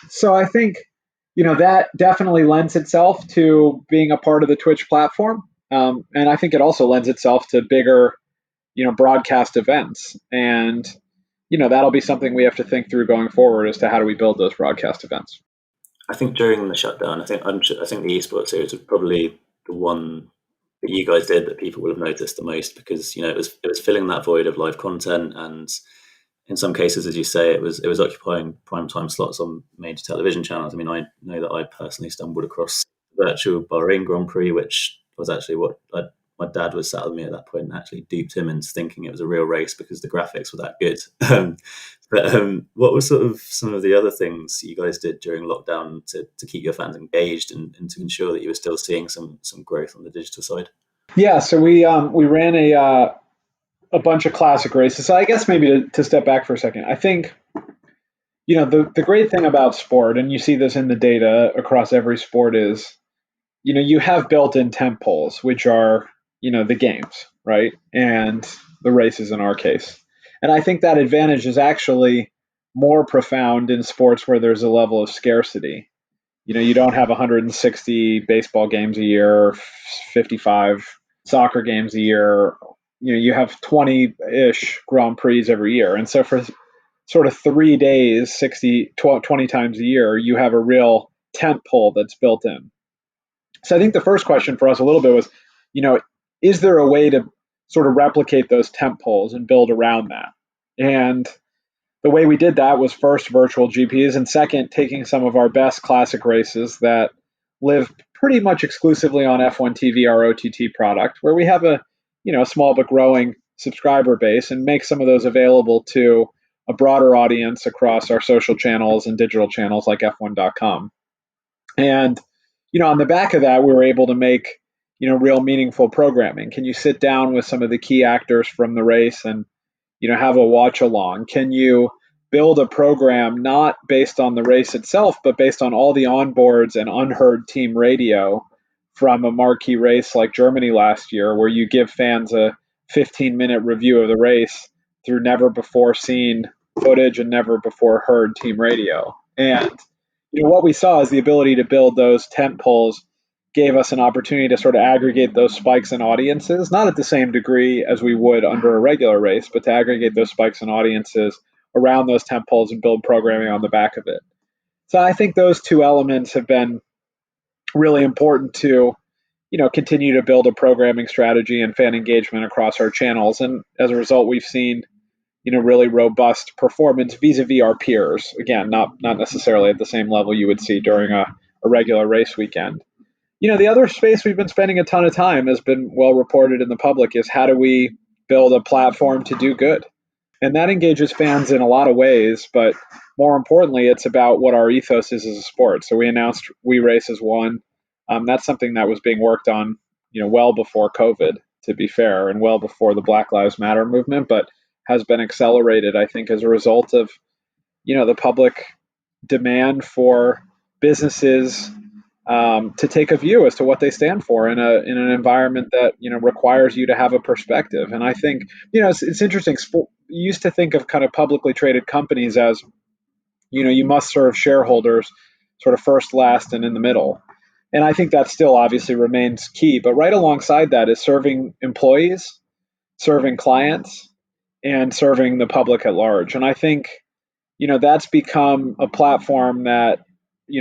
So I think, that definitely lends itself to being a part of the Twitch platform. And I think it also lends itself to bigger, broadcast events. And, that'll be something we have to think through going forward as to how do we build those broadcast events. I think during the shutdown, I think the esports series was probably the one that you guys did that people will have noticed the most, because it was filling that void of live content, and in some cases, as you say, it was occupying prime time slots on major television channels. I mean, I know that I personally stumbled across the virtual Bahrain Grand Prix, which was actually what my dad was sat with me at that point and actually duped him into thinking it was a real race because the graphics were that good. But what were sort of some of the other things you guys did during lockdown to keep your fans engaged and to ensure that you were still seeing some growth on the digital side? Yeah, so we ran a bunch of classic races. So I guess maybe to step back for a second, I think, the great thing about sport, and you see this in the data across every sport, is, you have built-in tent poles, which are, the games, right? And the races in our case. And I think that advantage is actually more profound in sports where there's a level of scarcity. You don't have 160 baseball games a year, 55 soccer games a year. You have 20-ish Grand Prix every year. And so for sort of 3 days, 20 times a year, you have a real tent pole that's built in. So I think the first question for us a little bit was, is there a way to sort of replicate those tent poles and build around that? And the way we did that was first virtual GPs, and second, taking some of our best classic races that live pretty much exclusively on F1 TV, our OTT product, where we have a small but growing subscriber base, and make some of those available to a broader audience across our social channels and digital channels like F1.com. And on the back of that, we were able to make real meaningful programming. Can you sit down with some of the key actors from the race and have a watch along? Can you build a program not based on the race itself, but based on all the onboards and unheard team radio from a marquee race like Germany last year, where you give fans a 15-minute review of the race through never before seen footage and never before heard team radio? And what we saw is the ability to build those tent poles gave us an opportunity to sort of aggregate those spikes in audiences, not at the same degree as we would under a regular race, but to aggregate those spikes in audiences around those tent poles and build programming on the back of it. So I think those two elements have been really important to, continue to build a programming strategy and fan engagement across our channels. And as a result, we've seen, really robust performance vis-a-vis our peers. Again, not necessarily at the same level you would see during a regular race weekend. The other space we've been spending a ton of time, has been well reported in the public, is how do we build a platform to do good? And that engages fans in a lot of ways, but more importantly, it's about what our ethos is as a sport. So we announced We Race as One. That's something that was being worked on, well before COVID, to be fair, and well before the Black Lives Matter movement, but has been accelerated, I think, as a result of, the public demand for businesses to take a view as to what they stand for in an environment that requires you to have a perspective. And I think it's interesting. You used to think of kind of publicly traded companies as you must serve shareholders sort of first, last, and in the middle. And I think that still obviously remains key. But right alongside that is serving employees, serving clients, and serving the public at large. And I think that's become a platform that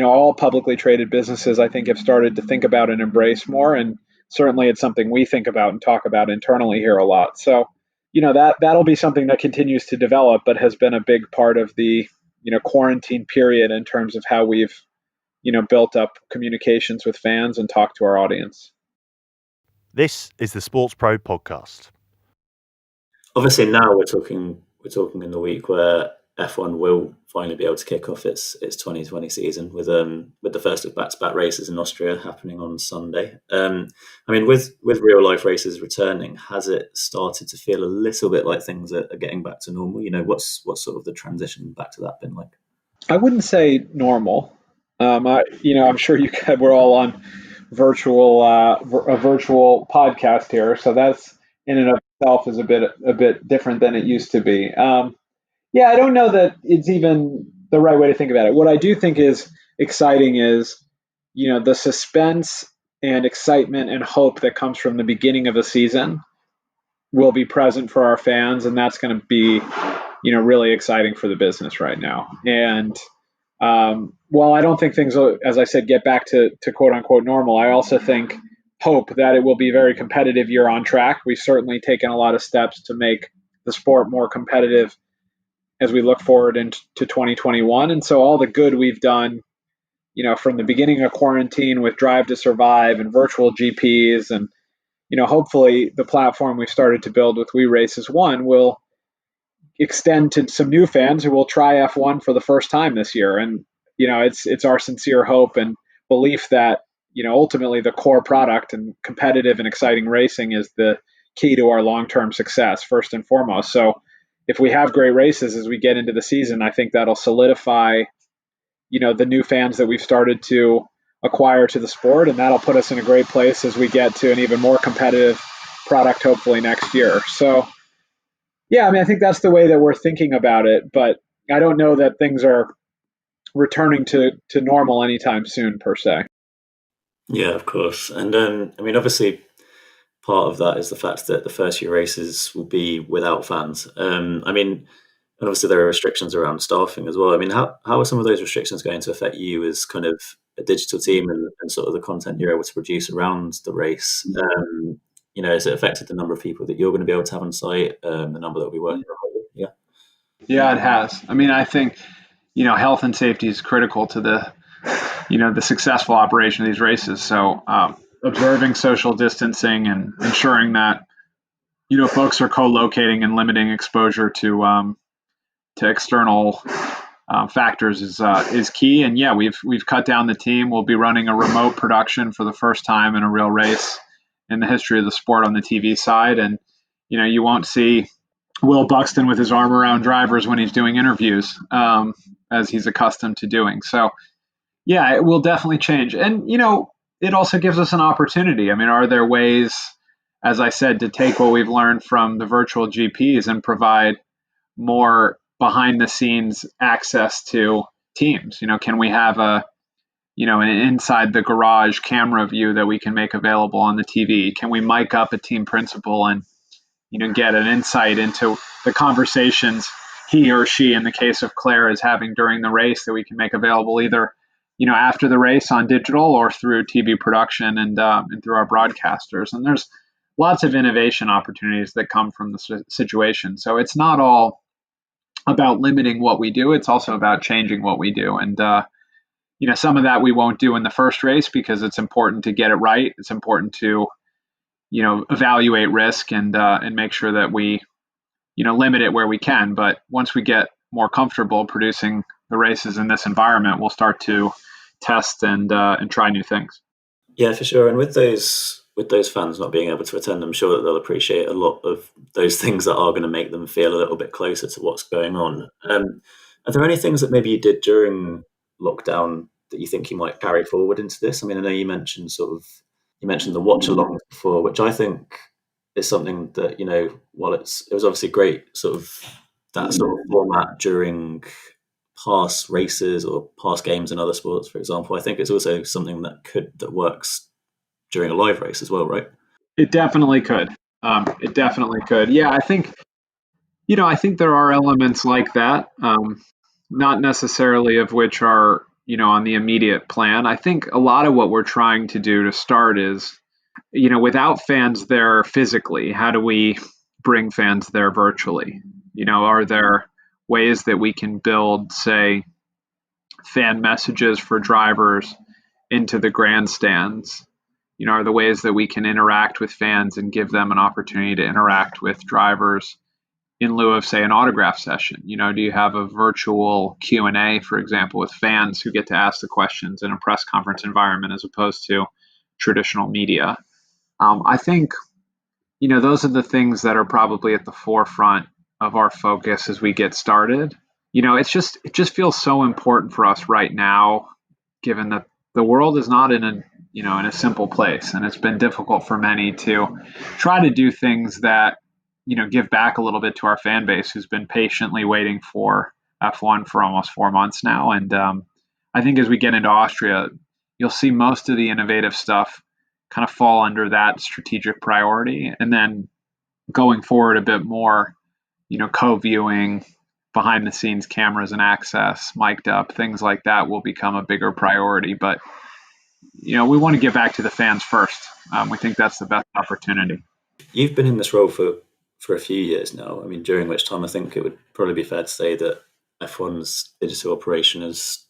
all publicly traded businesses, I think, have started to think about and embrace more. And certainly it's something we think about and talk about internally here a lot. So, that'll be something that continues to develop, but has been a big part of the, quarantine period in terms of how we've, built up communications with fans and talked to our audience. This is the SportsPro Podcast. Obviously, now we're talking in the week where F1 will finally be able to kick off its 2020 season with the first of back-to-back races in Austria happening on Sunday. With real life races returning, has it started to feel a little bit like things are getting back to normal? What's sort of the transition back to that been like? I wouldn't say normal. I'm sure we're all on a virtual podcast here, so that's in and of itself is a bit different than it used to be. I don't know that it's even the right way to think about it. What I do think is exciting is, the suspense and excitement and hope that comes from the beginning of a season will be present for our fans, and that's going to be, really exciting for the business right now. And while I don't think things will, as I said, get back to quote unquote normal, I also hope that it will be a very competitive year on track. We've certainly taken a lot of steps to make the sport more competitive as we look forward into 2021. And so all the good we've done, from the beginning of quarantine with Drive to Survive and virtual GPs, and, hopefully the platform we've started to build with We Race as One will extend to some new fans who will try F1 for the first time this year. And, it's our sincere hope and belief that, ultimately the core product and competitive and exciting racing is the key to our long-term success, first and foremost. So if we have great races as we get into the season, I think that'll solidify, the new fans that we've started to acquire to the sport, and that'll put us in a great place as we get to an even more competitive product, hopefully next year. So, I think that's the way that we're thinking about it, but I don't know that things are returning to normal anytime soon, per se. Yeah, of course. And obviously, part of that is the fact that the first few races will be without fans. And obviously there are restrictions around staffing as well. I mean, how are some of those restrictions going to affect you as kind of a digital team and sort of the content you're able to produce around the race? Has it affected the number of people that you're going to be able to have on site, the number that will be working remotely? Yeah. Yeah, it has. I mean, I think, health and safety is critical to the successful operation of these races. So observing social distancing and ensuring that, folks are co-locating and limiting exposure to external factors is key. And yeah, we've cut down the team. We'll be running a remote production for the first time in a real race in the history of the sport on the TV side. And, you won't see Will Buxton with his arm around drivers when he's doing interviews, as he's accustomed to doing. So, yeah, it will definitely change. And, it also gives us an opportunity. I mean, are there ways, as I said, to take what we've learned from the virtual GPs and provide more behind the scenes access to teams? Can we have an inside the garage camera view that we can make available on the TV? Can we mic up a team principal and, get an insight into the conversations he or she, in the case of Claire, is having during the race that we can make available either, after the race on digital or through TV production and through our broadcasters. And there's lots of innovation opportunities that come from the situation. So it's not all about limiting what we do. It's also about changing what we do. And, some of that we won't do in the first race because it's important to get it right. It's important to, evaluate risk and make sure that we, limit it where we can. But once we get more comfortable producing the races in this environment, we'll start to test and try new things. Yeah, for sure. And with those fans not being able to attend, I'm sure that they'll appreciate a lot of those things that are going to make them feel a little bit closer to what's going on. Are there any things that maybe you did during lockdown that you think you might carry forward into this? I mean, I know you mentioned the watch along before, which I think is something that, while it was obviously great sort of that sort of format during past races or past games in other sports, for example, I think it's also something that works during a live race as well, right? It definitely could. It definitely could. Yeah, I think there are elements like that, not necessarily of which are, on the immediate plan. I think a lot of what we're trying to do to start is, without fans there physically, how do we bring fans there virtually? Are there ways that we can build, say, fan messages for drivers into the grandstands? Are the ways that we can interact with fans and give them an opportunity to interact with drivers in lieu of, say, an autograph session? Do you have a virtual Q&A, for example, with fans who get to ask the questions in a press conference environment as opposed to traditional media? I think, those are the things that are probably at the forefront of our focus as we get started. It just feels so important for us right now, given that the world is not in a simple place, and it's been difficult for many to try to do things that, give back a little bit to our fan base who's been patiently waiting for F1 for almost 4 months now. And I think as we get into Austria, you'll see most of the innovative stuff kind of fall under that strategic priority. And then going forward a bit more, co-viewing, behind the scenes cameras and access, mic'd up, things like that will become a bigger priority. But, we want to give back to the fans first. We think that's the best opportunity. You've been in this role for a few years now. I mean, during which time I think it would probably be fair to say that F1's digital operation has,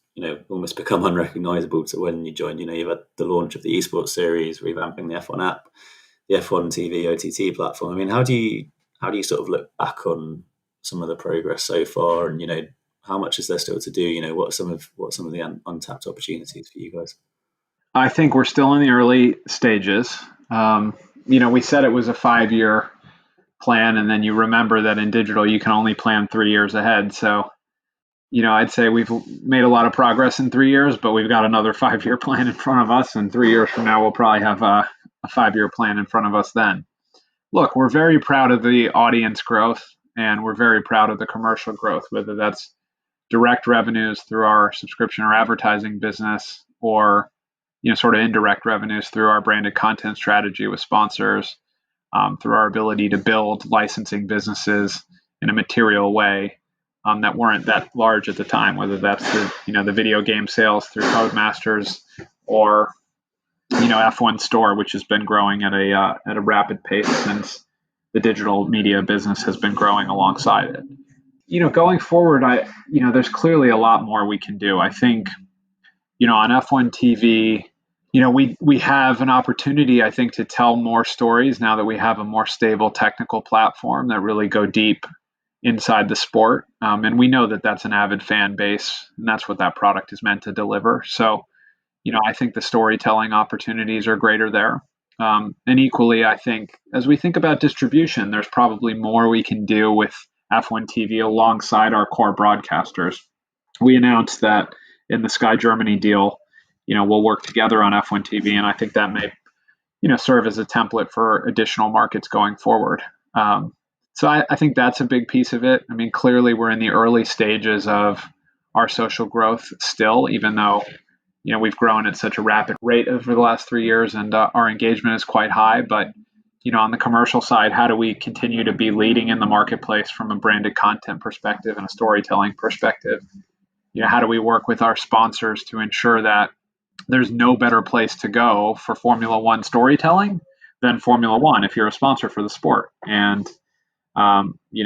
almost become unrecognizable to when you joined. You've had the launch of the esports series, revamping the F1 app, the F1 TV OTT platform. I mean, how do you sort of look back on some of the progress so far, and how much is there still to do? What are some of the untapped opportunities for you guys? I think we're still in the early stages. We said it was a 5-year plan, and then you remember that in digital you can only plan 3 years ahead. So, I'd say we've made a lot of progress in 3 years, but we've got another 5-year plan in front of us, and 3 years from now we'll probably have a 5-year plan in front of us then. Look, we're very proud of the audience growth, and we're very proud of the commercial growth, whether that's direct revenues through our subscription or advertising business, or sort of indirect revenues through our branded content strategy with sponsors, through our ability to build licensing businesses in a material way. that weren't that large at the time, whether that's the video game sales through Codemasters or F1 Store, which has been growing at a rapid pace since the digital media business has been growing alongside it. Going forward, there's clearly a lot more we can do. I think, on F1 TV, we have an opportunity, I think, to tell more stories now that we have a more stable technical platform that really go deep inside the sport. And we know that that's an avid fan base, and that's what that product is meant to deliver. So, I think the storytelling opportunities are greater there. And equally, I think, as we think about distribution, there's probably more we can do with F1 TV alongside our core broadcasters. We announced that in the Sky Germany deal, we'll work together on F1 TV, and I think that may, serve as a template for additional markets going forward. So I think that's a big piece of it. I mean, clearly we're in the early stages of our social growth still, even though, we've grown at such a rapid rate over the last 3 years, and our engagement is quite high. But, on the commercial side, how do we continue to be leading in the marketplace from a branded content perspective and a storytelling perspective? How do we work with our sponsors to ensure that there's no better place to go for Formula One storytelling than Formula One if you're a sponsor for the sport? And,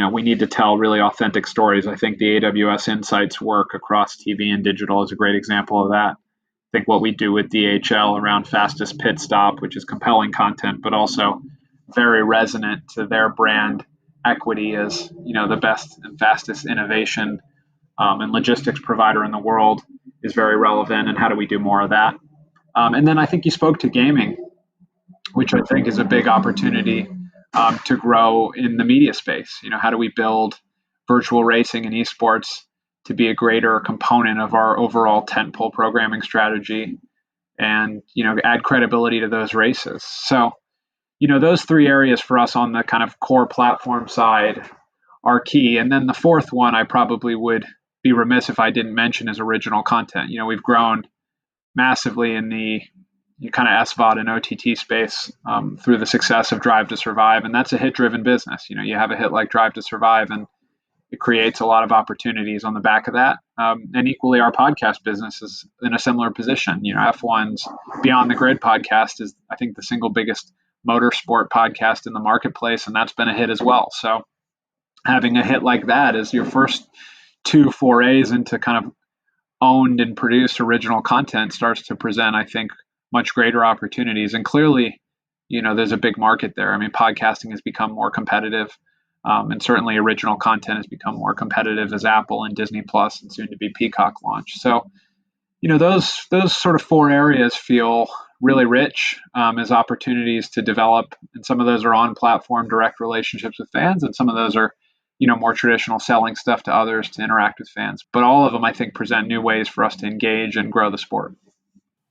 we need to tell really authentic stories. I think the AWS Insights work across TV and digital is a great example of that. I think what we do with DHL around Fastest Pit Stop, which is compelling content, but also very resonant to their brand equity as, the best and fastest innovation and logistics provider in the world, is very relevant. And how do we do more of that? And then I think you spoke to gaming, which I think is a big opportunity to grow in the media space. How do we build virtual racing and esports to be a greater component of our overall tentpole programming strategy, and add credibility to those races? So, those three areas for us on the kind of core platform side are key. And then the fourth one I probably would be remiss if I didn't mention is original content. We've grown massively in the kind of SVOD and OTT space through the success of Drive to Survive, and that's a hit-driven business. You have a hit like Drive to Survive, and it creates a lot of opportunities on the back of that. And equally, our podcast business is in a similar position. F1's Beyond the Grid podcast is, I think, the single biggest motorsport podcast in the marketplace, and that's been a hit as well. So having a hit like that as your first two forays into kind of owned and produced original content starts to present, I think, much greater opportunities. And clearly, there's a big market there. I mean, podcasting has become more competitive. And certainly original content has become more competitive as Apple and Disney Plus and soon to be Peacock launch. So, those sort of four areas feel really rich as opportunities to develop. And some of those are on platform direct relationships with fans, and some of those are, more traditional selling stuff to others to interact with fans. But all of them, I think, present new ways for us to engage and grow the sport.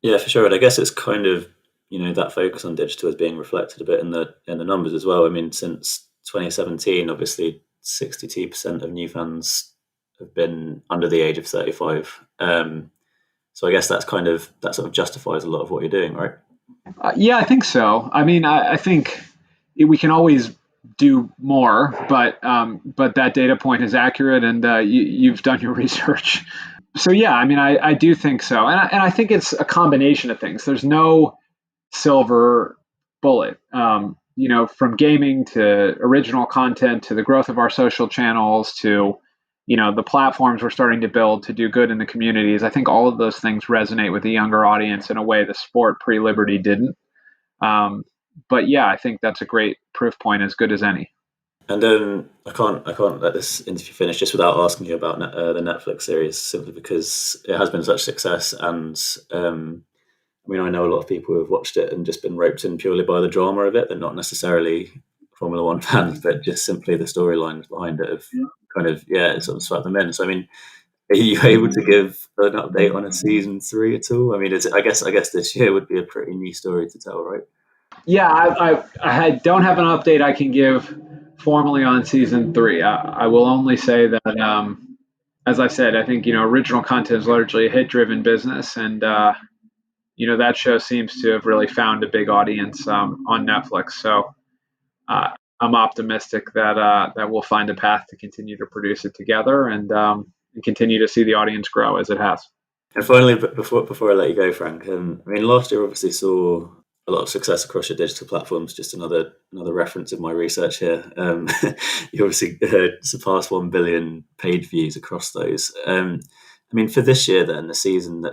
Yeah, for sure. And I guess it's kind of, that focus on digital is being reflected a bit in the numbers as well. I mean, since 2017, obviously 62% of new fans have been under the age of 35. So I guess that sort of justifies a lot of what you're doing, right? Yeah, I think so. I mean, I think we can always do more, but that data point is accurate, and you've done your research. So yeah, I mean, I do think so, and I think it's a combination of things. There's no silver bullet. From gaming to original content to the growth of our social channels to, the platforms we're starting to build to do good in the communities. I think all of those things resonate with a younger audience in a way the sport pre-Liberty didn't. But yeah, I think that's a great proof point, as good as any. And I can't let this interview finish just without asking you about the Netflix series, simply because it has been such success. And I know a lot of people who have watched it and just been roped in purely by the drama of it. They're not necessarily Formula One fans, but just simply the storylines behind it have sort of swept them in. So, I mean, are you able to give an update on a season 3 at all? I mean, I guess this year would be a pretty new story to tell, right? Yeah, I don't have an update I can give formally on season 3. I will only say that, as I said, I think, original content is largely a hit-driven business, and that show seems to have really found a big audience on Netflix. So I'm optimistic that we'll find a path to continue to produce it together and continue to see the audience grow as it has. And finally, before I let you go, Frank, last year obviously saw a lot of success across your digital platforms. Just another reference of my research here. You obviously surpassed 1 billion paid views across those. For this year, then the season that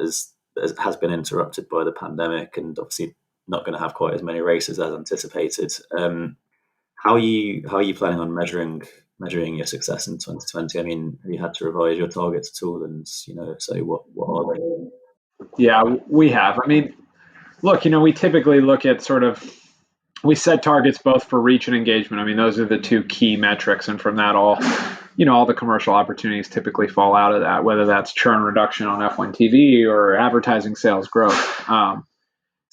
has been interrupted by the pandemic, and obviously not going to have quite as many races as anticipated. How are you planning on measuring your success in 2020? Have you had to revise your targets at all? And so what are they? Yeah, we have. Look, we typically look at we set targets both for reach and engagement. Those are the two key metrics, and from that all the commercial opportunities typically fall out of that, whether that's churn reduction on F1 TV or advertising sales growth.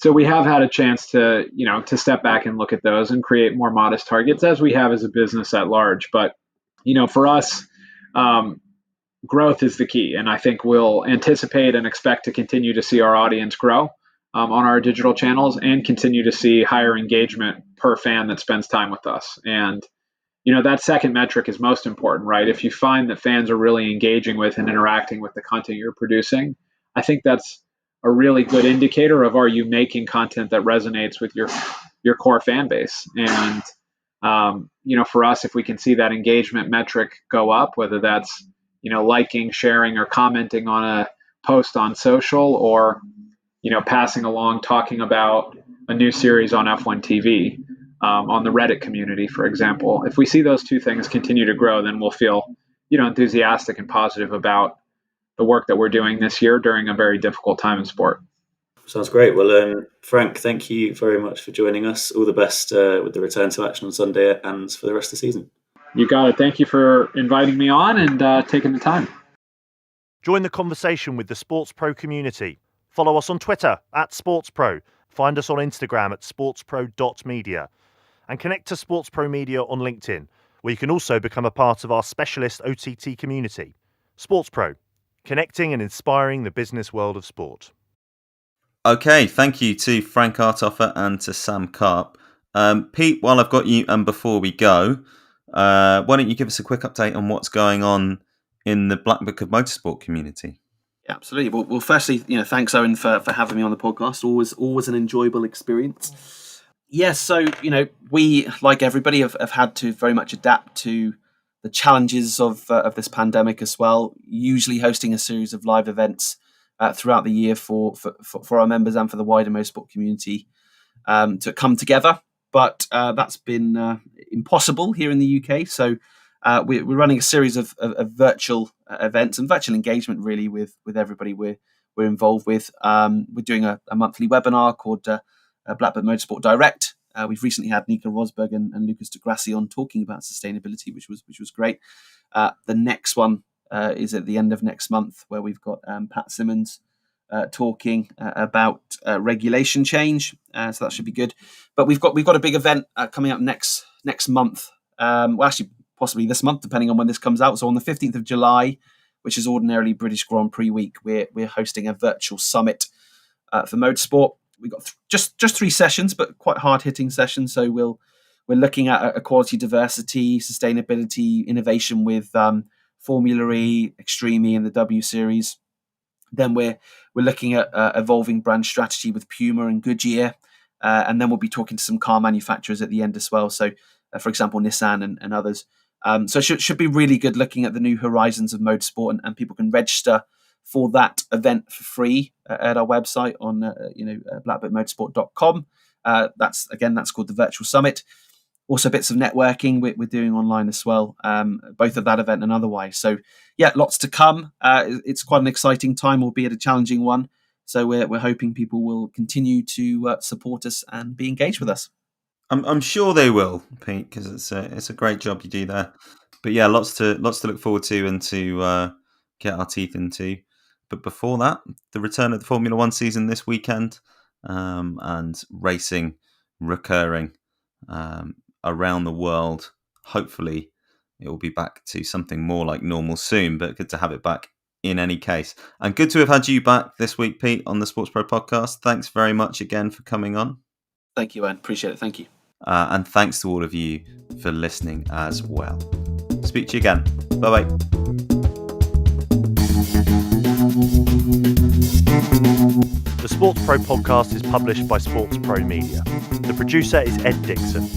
So we have had a chance to step back and look at those and create more modest targets, as we have as a business at large. But, for us, growth is the key. And I think we'll anticipate and expect to continue to see our audience grow on our digital channels and continue to see higher engagement per fan that spends time with us. And, that second metric is most important, right? If you find that fans are really engaging with and interacting with the content you're producing, I think that's a really good indicator of, are you making content that resonates with your core fan base? And, for us, if we can see that engagement metric go up, whether that's, liking, sharing, or commenting on a post on social, or, passing along, talking about a new series on F1 TV, on the Reddit community, for example, if we see those two things continue to grow, then we'll feel, enthusiastic and positive about the work that we're doing this year during a very difficult time in sport. Sounds great. Well, Frank, thank you very much for joining us. All the best with the return to action on Sunday and for the rest of the season. You got it. Thank you for inviting me on and taking the time. Join the conversation with the SportsPro community. Follow us on Twitter @SportsPro. Find us on Instagram @sportspro.media. And connect to SportsPro Media on LinkedIn, where you can also become a part of our specialist OTT community. SportsPro, connecting and inspiring the business world of sport. Okay, thank you to Frank Arthofer and to Sam Carp. Pete, while I've got you, and before we go, why don't you give us a quick update on what's going on in the BlackBook Motorsport community? Yeah, absolutely. Well, firstly, thanks, Owen, for having me on the podcast. Always an enjoyable experience. Yes, so we, like everybody, have had to very much adapt to the challenges of this pandemic as well. Usually hosting a series of live events throughout the year for our members and for the wider motorsport community to come together, but that's been impossible here in the UK. So we're running a series of virtual events and virtual engagement, really, with everybody we're involved with. We're doing a monthly webinar called BlackBook Motorsport Direct. We've recently had Nico Rosberg and Lucas de Grassi on talking about sustainability, which was great. The next one is at the end of next month, where we've got Pat Simmons talking about regulation change. So that should be good. But we've got a big event coming up next month. Well, actually, possibly this month, depending on when this comes out. So on the 15th of July, which is ordinarily British Grand Prix week, we're hosting a virtual summit for motorsport. We've got just 3 sessions, but quite hard-hitting sessions. So we're looking at equality, diversity, sustainability, innovation with Formula E, Extreme E, and the W Series. Then we're looking at evolving brand strategy with Puma and Goodyear, and then we'll be talking to some car manufacturers at the end as well. So, for example, Nissan and others. So it should be really good, looking at the new horizons of motorsport, and people can register for that event for free at our website on blackbookmotorsport.com. That's called the Virtual Summit. Also bits of networking we're doing online as well, both at that event and otherwise. So yeah, lots to come. It's quite an exciting time, albeit a challenging one. So we're hoping people will continue to support us and be engaged with us. I'm sure they will, Pete, because it's a great job you do there. But yeah, lots to look forward to and to get our teeth into. But before that, the return of the Formula One season this weekend, and racing recurring around the world. Hopefully, it will be back to something more like normal soon. But good to have it back in any case, and good to have had you back this week, Pete, on the SportsPro Podcast. Thanks very much again for coming on. Thank you, Anne. Appreciate it. Thank you. And thanks to all of you for listening as well. Speak to you again. Bye-bye. The SportsPro podcast is published by SportsPro Media. The producer is Ed Dixon.